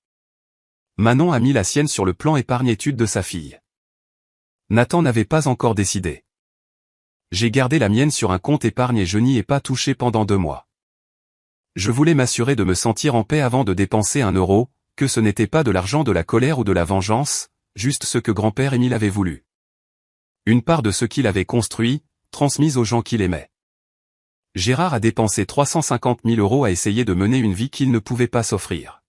Manon a mis la sienne sur le plan épargne-études de sa fille. Nathan n'avait pas encore décidé. J'ai gardé la mienne sur un compte épargne et je n'y ai pas touché pendant 2 mois. Je voulais m'assurer de me sentir en paix avant de dépenser 1 euro, que ce n'était pas de l'argent de la colère ou de la vengeance, juste ce que grand-père Émile avait voulu. Une part de ce qu'il avait construit, transmise aux gens qu'il aimait. Gérard a dépensé 350 000 € à essayer de mener une vie qu'il ne pouvait pas s'offrir.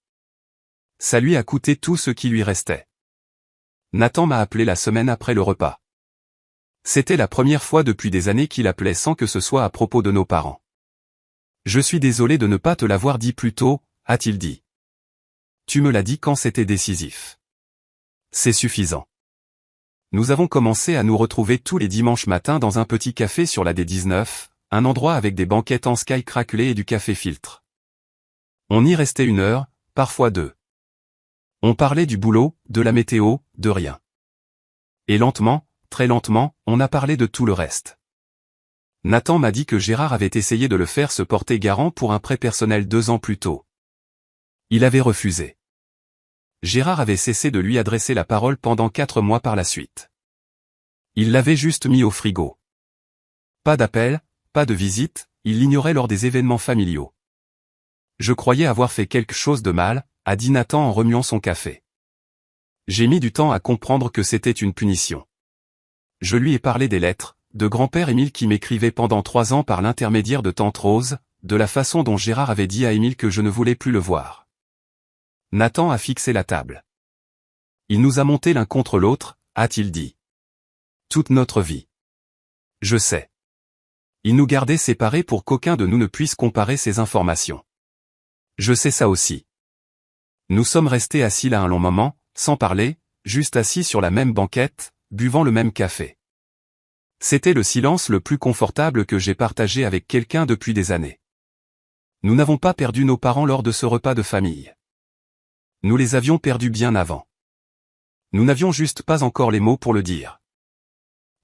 Ça lui a coûté tout ce qui lui restait. Nathan m'a appelé la semaine après le repas. C'était la première fois depuis des années qu'il appelait sans que ce soit à propos de nos parents. Je suis désolé de ne pas te l'avoir dit plus tôt, a-t-il dit. Tu me l'as dit quand c'était décisif. C'est suffisant. Nous avons commencé à nous retrouver tous les dimanches matins dans un petit café sur la D19, un endroit avec des banquettes en sky craquelées et du café filtre. On y restait 1 heure, parfois 2. On parlait du boulot, de la météo, de rien. Et lentement, très lentement, on a parlé de tout le reste. Nathan m'a dit que Gérard avait essayé de le faire se porter garant pour un prêt personnel 2 ans plus tôt. Il avait refusé. Gérard avait cessé de lui adresser la parole pendant 4 mois par la suite. Il l'avait juste mis au frigo. Pas d'appel, pas de visite, il l'ignorait lors des événements familiaux. Je croyais avoir fait quelque chose de mal, a dit Nathan en remuant son café. J'ai mis du temps à comprendre que c'était une punition. Je lui ai parlé des lettres, de grand-père Émile qui m'écrivait pendant 3 ans par l'intermédiaire de tante Rose, de la façon dont Gérard avait dit à Émile que je ne voulais plus le voir. Nathan a fixé la table. Il nous a montés l'un contre l'autre, a-t-il dit. Toute notre vie. Je sais. Il nous gardait séparés pour qu'aucun de nous ne puisse comparer ces informations. Je sais ça aussi. Nous sommes restés assis là un long moment, sans parler, juste assis sur la même banquette, buvant le même café. C'était le silence le plus confortable que j'ai partagé avec quelqu'un depuis des années. Nous n'avons pas perdu nos parents lors de ce repas de famille. Nous les avions perdus bien avant. Nous n'avions juste pas encore les mots pour le dire.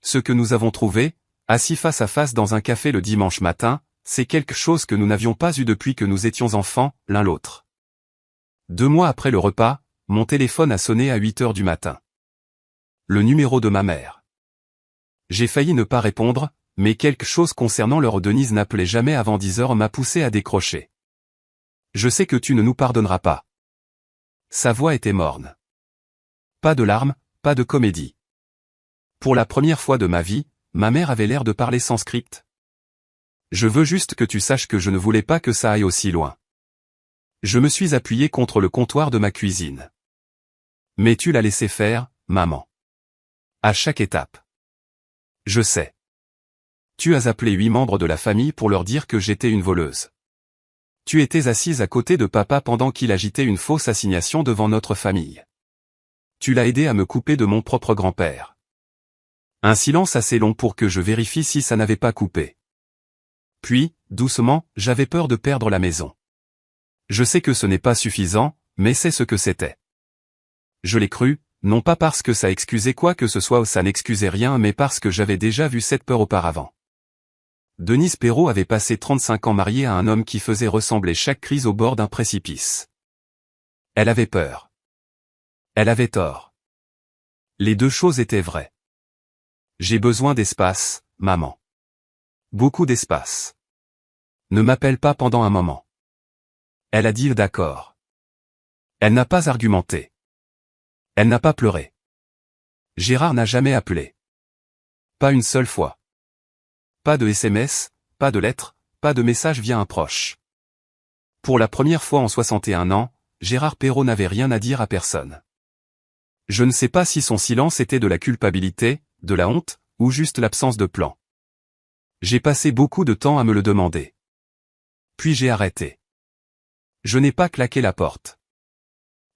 Ce que nous avons trouvé, assis face à face dans un café le dimanche matin, c'est quelque chose que nous n'avions pas eu depuis que nous étions enfants, l'un l'autre. 2 mois après le repas, mon téléphone a sonné à 8 heures du matin. Le numéro de ma mère. J'ai failli ne pas répondre, mais quelque chose concernant l'heure où Denise n'appelait jamais avant 10 heures m'a poussé à décrocher. Je sais que tu ne nous pardonneras pas. Sa voix était morne. Pas de larmes, pas de comédie. Pour la première fois de ma vie, ma mère avait l'air de parler sans script. Je veux juste que tu saches que je ne voulais pas que ça aille aussi loin. Je me suis appuyé contre le comptoir de ma cuisine. Mais tu l'as laissé faire, maman. À chaque étape. Je sais. Tu as appelé 8 membres de la famille pour leur dire que j'étais une voleuse. Tu étais assise à côté de papa pendant qu'il agitait une fausse assignation devant notre famille. Tu l'as aidé à me couper de mon propre grand-père. Un silence assez long pour que je vérifie si ça n'avait pas coupé. Puis, doucement, j'avais peur de perdre la maison. Je sais que ce n'est pas suffisant, mais c'est ce que c'était. Je l'ai cru, non pas parce que ça excusait quoi que ce soit ou ça n'excusait rien mais parce que j'avais déjà vu cette peur auparavant. Denise Perrault avait passé 35 ans mariée à un homme qui faisait ressembler chaque crise au bord d'un précipice. Elle avait peur. Elle avait tort. Les 2 choses étaient vraies. J'ai besoin d'espace, maman. Beaucoup d'espace. Ne m'appelle pas pendant un moment. Elle a dit d'accord. Elle n'a pas argumenté. Elle n'a pas pleuré. Gérard n'a jamais appelé. Pas une seule fois. Pas de SMS, pas de lettre, pas de message via un proche. Pour la première fois en 61 ans, Gérard Perrault n'avait rien à dire à personne. Je ne sais pas si son silence était de la culpabilité, de la honte, ou juste l'absence de plan. J'ai passé beaucoup de temps à me le demander. Puis j'ai arrêté. Je n'ai pas claqué la porte.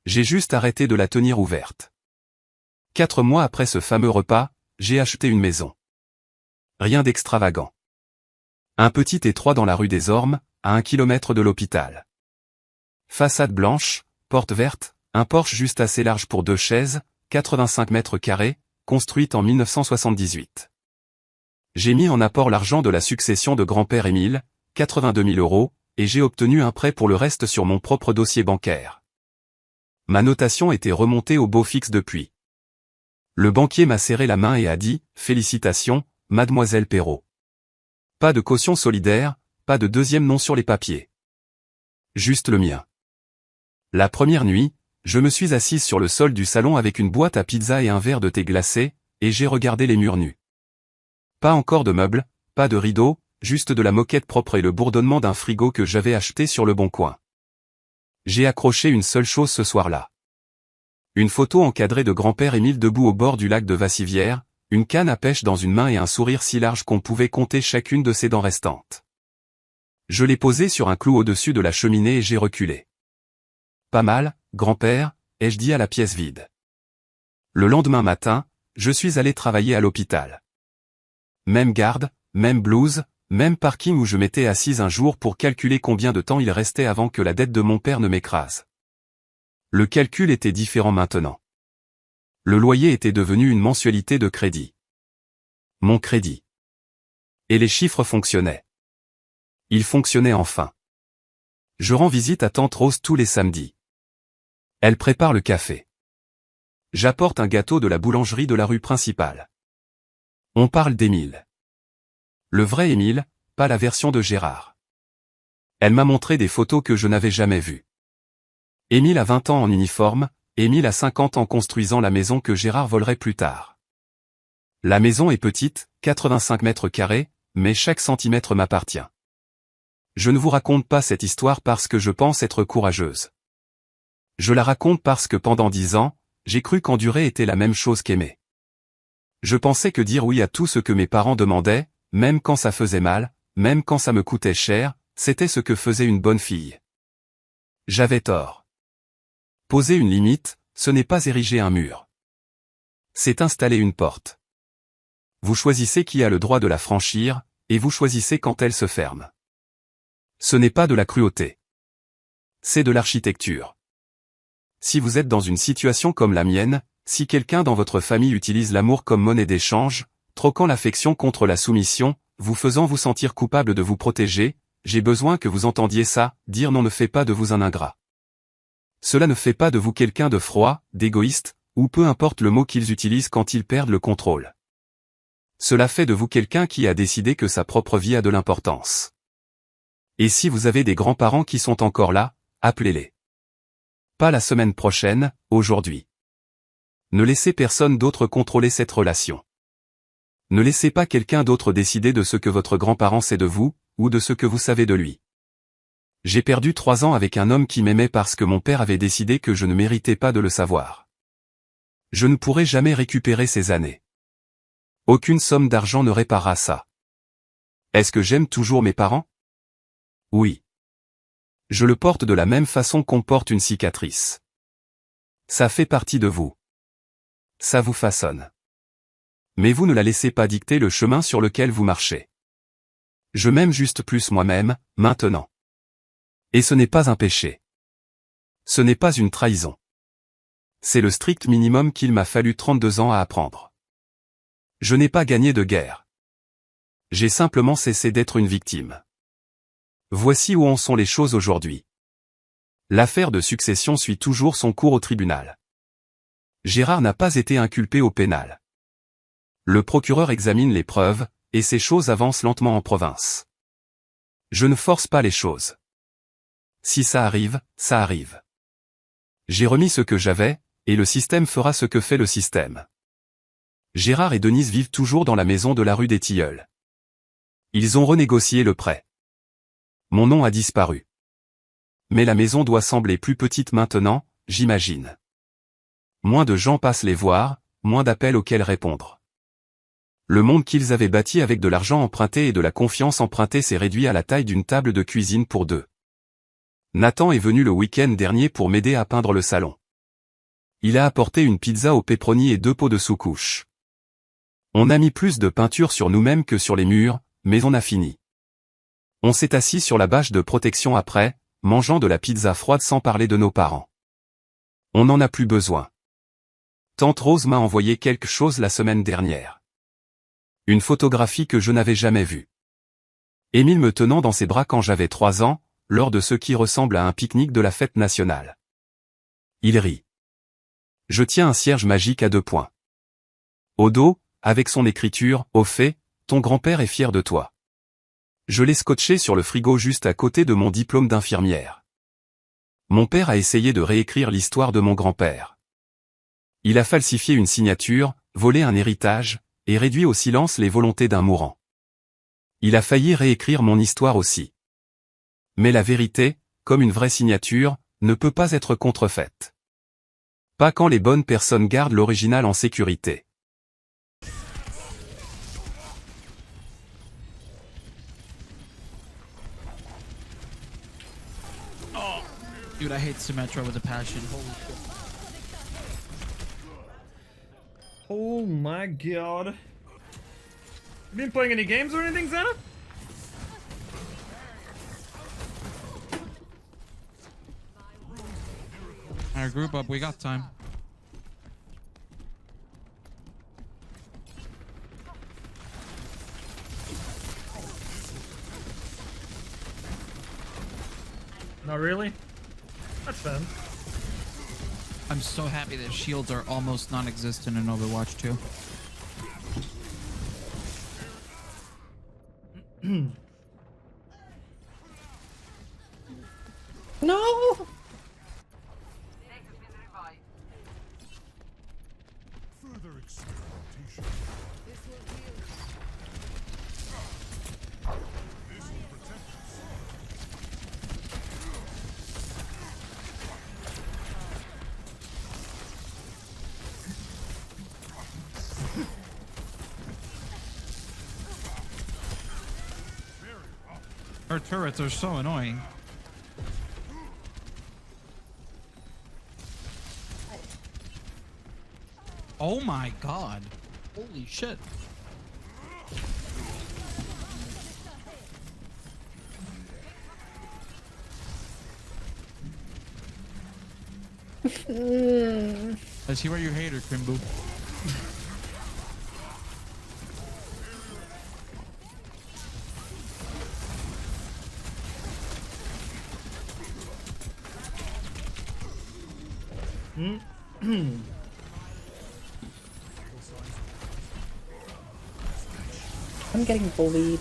J'ai juste arrêté de la tenir ouverte. 4 mois après ce fameux repas, j'ai acheté une maison. Rien d'extravagant. Un petit étroit dans la rue des Ormes, à 1 kilomètre de l'hôpital. Façade blanche, porte verte, un porche juste assez large pour 2 chaises, 85 mètres carrés, construite en 1978. J'ai mis en apport l'argent de la succession de grand-père Émile, 82 000 €, et j'ai obtenu un prêt pour le reste sur mon propre dossier bancaire. Ma notation était remontée au beau fixe depuis. Le banquier m'a serré la main et a dit « Félicitations, mademoiselle Perrault. Pas de caution solidaire, pas de deuxième nom sur les papiers. Juste le mien. » La première nuit, je me suis assise sur le sol du salon avec une boîte à pizza et un verre de thé glacé, et j'ai regardé les murs nus. Pas encore de meubles, pas de rideaux, juste de la moquette propre et le bourdonnement d'un frigo que j'avais acheté sur le Bon Coin. J'ai accroché une seule chose ce soir-là. Une photo encadrée de grand-père Émile debout au bord du lac de Vassivière, une canne à pêche dans une main et un sourire si large qu'on pouvait compter chacune de ses dents restantes. Je l'ai posée sur un clou au-dessus de la cheminée et j'ai reculé. Pas mal, grand-père, ai-je dit à la pièce vide. Le lendemain matin, je suis allé travailler à l'hôpital. Même garde, même blouse, même parking où je m'étais assise un jour pour calculer combien de temps il restait avant que la dette de mon père ne m'écrase. Le calcul était différent maintenant. Le loyer était devenu une mensualité de crédit. Mon crédit. Et les chiffres fonctionnaient. Ils fonctionnaient enfin. Je rends visite à tante Rose tous les samedis. Elle prépare le café. J'apporte un gâteau de la boulangerie de la rue principale. On parle d'Émile. Le vrai Émile, pas la version de Gérard. Elle m'a montré des photos que je n'avais jamais vues. Émile a 20 ans en uniforme, Émile a 50 ans construisant la maison que Gérard volerait plus tard. La maison est petite, 85 mètres carrés, mais chaque centimètre m'appartient. Je ne vous raconte pas cette histoire parce que je pense être courageuse. Je la raconte parce que pendant 10 ans, j'ai cru qu'endurer était la même chose qu'aimer. Je pensais que dire oui à tout ce que mes parents demandaient, même quand ça faisait mal, même quand ça me coûtait cher, c'était ce que faisait une bonne fille. J'avais tort. Poser une limite, ce n'est pas ériger un mur. C'est installer une porte. Vous choisissez qui a le droit de la franchir, et vous choisissez quand elle se ferme. Ce n'est pas de la cruauté. C'est de l'architecture. Si vous êtes dans une situation comme la mienne, si quelqu'un dans votre famille utilise l'amour comme monnaie d'échange, troquant l'affection contre la soumission, vous faisant vous sentir coupable de vous protéger, j'ai besoin que vous entendiez ça, dire non ne fait pas de vous un ingrat. Cela ne fait pas de vous quelqu'un de froid, d'égoïste, ou peu importe le mot qu'ils utilisent quand ils perdent le contrôle. Cela fait de vous quelqu'un qui a décidé que sa propre vie a de l'importance. Et si vous avez des grands-parents qui sont encore là, appelez-les. Pas la semaine prochaine, aujourd'hui. Ne laissez personne d'autre contrôler cette relation. Ne laissez pas quelqu'un d'autre décider de ce que votre grand-parent sait de vous, ou de ce que vous savez de lui. J'ai perdu 3 ans avec un homme qui m'aimait parce que mon père avait décidé que je ne méritais pas de le savoir. Je ne pourrai jamais récupérer ces années. Aucune somme d'argent ne réparera ça. Est-ce que j'aime toujours mes parents? Oui. Je le porte de la même façon qu'on porte une cicatrice. Ça fait partie de vous. Ça vous façonne. Mais vous ne la laissez pas dicter le chemin sur lequel vous marchez. Je m'aime juste plus moi-même, maintenant. Et ce n'est pas un péché. Ce n'est pas une trahison. C'est le strict minimum qu'il m'a fallu 32 ans à apprendre. Je n'ai pas gagné de guerre. J'ai simplement cessé d'être une victime. Voici où en sont les choses aujourd'hui. L'affaire de succession suit toujours son cours au tribunal. Gérard n'a pas été inculpé au pénal. Le procureur examine les preuves, et ces choses avancent lentement en province. Je ne force pas les choses. Si ça arrive, ça arrive. J'ai remis ce que j'avais, et le système fera ce que fait le système. Gérard et Denise vivent toujours dans la maison de la rue des Tilleuls. Ils ont renégocié le prêt. Mon nom a disparu. Mais la maison doit sembler plus petite maintenant, j'imagine. Moins de gens passent les voir, moins d'appels auxquels répondre. Le monde qu'ils avaient bâti avec de l'argent emprunté et de la confiance empruntée s'est réduit à la taille d'une table de cuisine pour deux. Nathan est venu le week-end dernier pour m'aider à peindre le salon. Il a apporté une pizza au pepperoni et 2 pots de sous-couche. On a mis plus de peinture sur nous-mêmes que sur les murs, mais on a fini. On s'est assis sur la bâche de protection après, mangeant de la pizza froide sans parler de nos parents. On n'en a plus besoin. Tante Rose m'a envoyé quelque chose la semaine dernière. Une photographie que je n'avais jamais vue. Émile me tenant dans ses bras quand j'avais 3 ans, lors de ce qui ressemble à un pique-nique de la fête nationale. Il rit. Je tiens un cierge magique à 2 points. Au dos, avec son écriture, au fait, ton grand-père est fier de toi. Je l'ai scotché sur le frigo juste à côté de mon diplôme d'infirmière. Mon père a essayé de réécrire l'histoire de mon grand-père. Il a falsifié une signature, volé un héritage, et réduit au silence les volontés d'un mourant. Il a failli réécrire mon histoire aussi. Mais la vérité, comme une vraie signature, ne peut pas être contrefaite. Pas quand les bonnes personnes gardent l'original en sécurité. Oh, dude, I hate Symmetra with a passion. Holy shit. Oh my god. You been playing any games or anything, Xana? Alright, group up. We got time. Not really. That's fun. I'm so happy that shields are almost non-existent in Overwatch 2. No! Her turrets are so annoying. Oh my god. Holy shit. I see where you hate her, Krimbu. I'm getting bullied.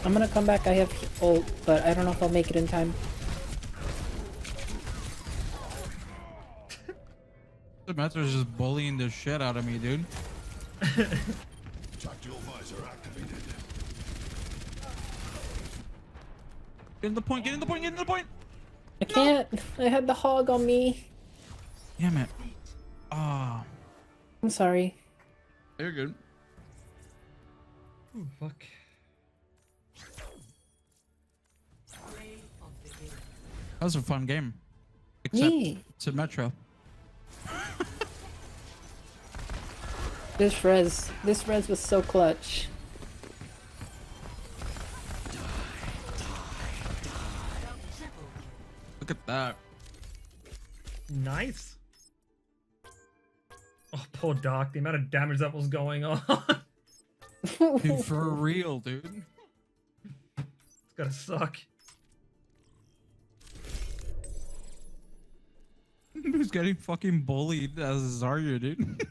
I'm gonna come back. I have ult, but I don't know if I'll make it in time. Symmetra's just bullying the shit out of me, dude. Tactical visor activated. Get in the point, get in the point, get in the point! I can't. I had the hog on me. Damn it. Ah. I'm sorry. You're good. Ooh, fuck. That was a fun game. Except Yeah. Symmetra. This res was so clutch. Look at that. Nice. Oh, poor Doc. The amount of damage that was going on. Dude, for real, dude. It's gotta suck. Who's getting fucking bullied as Zarya, dude?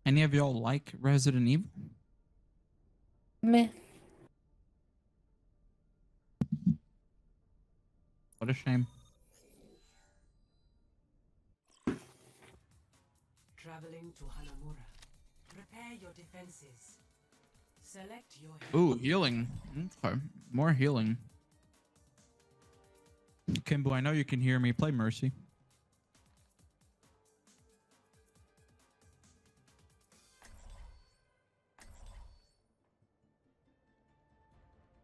Any of y'all like Resident Evil? Meh. What a shame. Traveling to Hanamura. Prepare your defenses. Select your Ooh, healing. Okay. More healing. Kimbo, I know you can hear me. Play Mercy.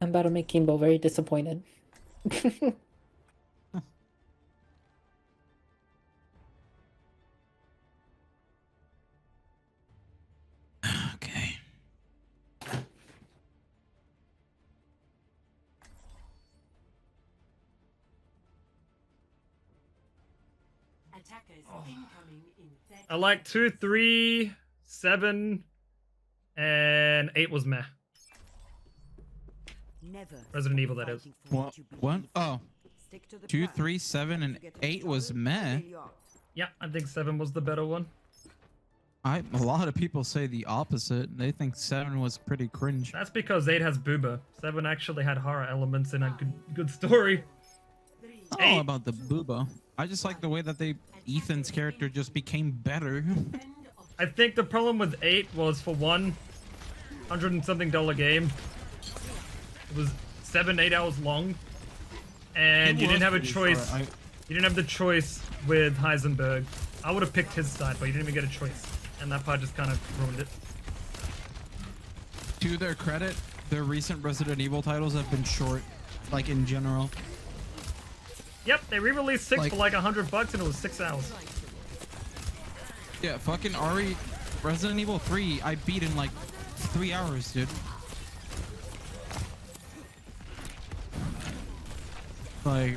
I'm about to make Kimbo very disappointed. Okay. attackers incoming in 30 I like 2, 3, 7, and 8 was meh. Never Resident Evil, that is. fighting for What? you What? believe. Oh, Stick to the 2, plan. 3, 7, and You get 8 in was trouble, meh. bail you out. Yeah, I think 7 was the better one. A lot of people say the opposite. They think 7 was pretty cringe. That's because 8 has booba. 7 actually had horror elements in a good story. It's not all about the booba. I just like the way that Ethan's character just became better. I think the problem with 8 was, for one, $100 and something game. It was 7, 8 hours long, and you didn't have a choice. You didn't have the choice with Heisenberg. I would have picked his side, but you didn't even get a choice, and that part just kind of ruined it. To their credit, their recent Resident Evil titles have been short, like in general. Yep, they re-released 6 Like- for like $100, and it was 6 hours. Yeah, fucking Resident Evil 3, I beat in like 3 hours, dude. Like,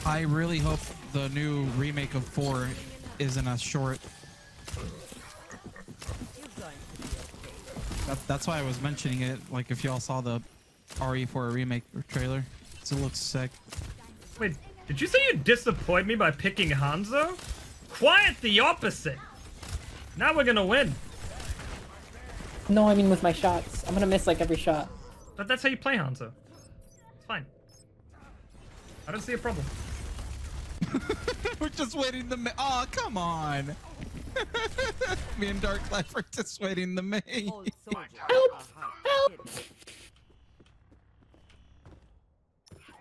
I really hope the new remake of 4 isn't as short. That's why I was mentioning it. Like, if y'all saw the RE4 remake trailer, it looks sick. Wait, did you say you disappoint me by picking Hanzo? Quite the opposite. Now we're gonna win. No, I mean with my shots. I'm gonna miss like every shot. But that's how you play Hanzo. It's fine. I don't see a problem. We're just waiting the oh, come on. Me and Dark Life are just waiting the May. All soldiers are hard to hit.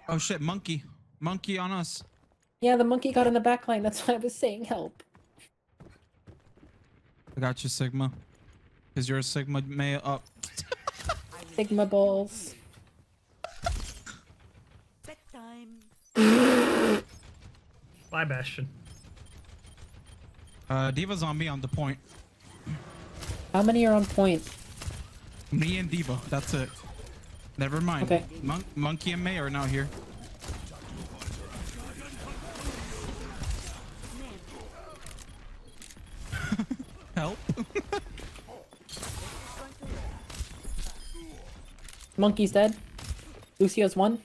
Oh shit, monkey. Monkey on us. Yeah, the monkey got in the back line. That's why I was saying help. I got you, Sigma. Cause you're a Sigma May up. Sigma balls. Bedtime. Bye, Bastion. Diva zombie on the point. How many are on point? Me and Diva, that's it. Never mind. Okay. Monkey and May are now here. Help. Monkey's dead. Lucio's one.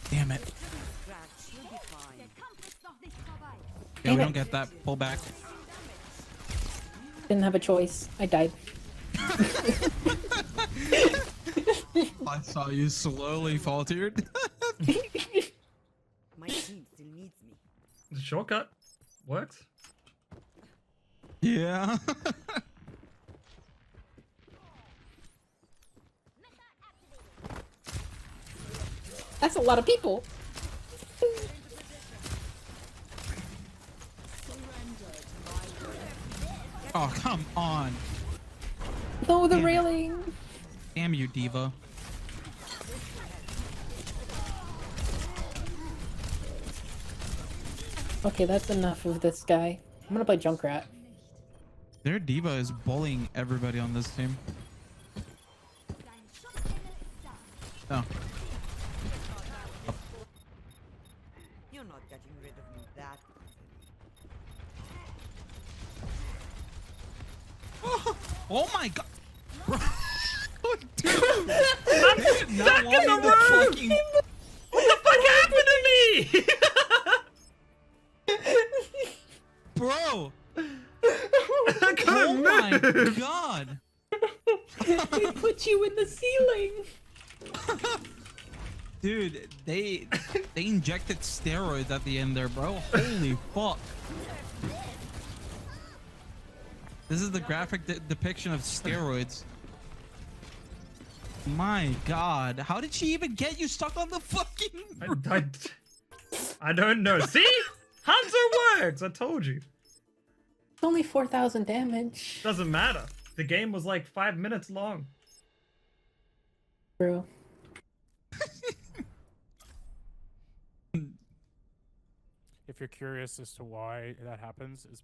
Damn it. Scratch, you'll be fine. Yeah, Damn we it. don't get that. Pull back. Didn't have a choice. I died. I saw you slowly faltered. My team still needs me. The shortcut works. Yeah. That's a lot of people. Oh, come on. No, the Damn it. railing. Damn you, Diva. Okay, that's enough of this guy. I'm gonna play Junkrat. Their Diva is bullying everybody on this team. Oh. You're not getting rid of me that easily. Oh my god. Dude, I'm stuck in the room! What the fuck happened to me? bro! I couldn't Oh my move. god! They put you in the ceiling. Dude, they injected steroids at the end there, bro. Holy fuck. This is the graphic depiction of steroids. My god. How did she even get you stuck on the fucking... I don't know. See? Hunter works! I told you. It's only 4,000 damage. Doesn't matter. The game was like 5 minutes long. Bro. If you're curious as to why that happens, is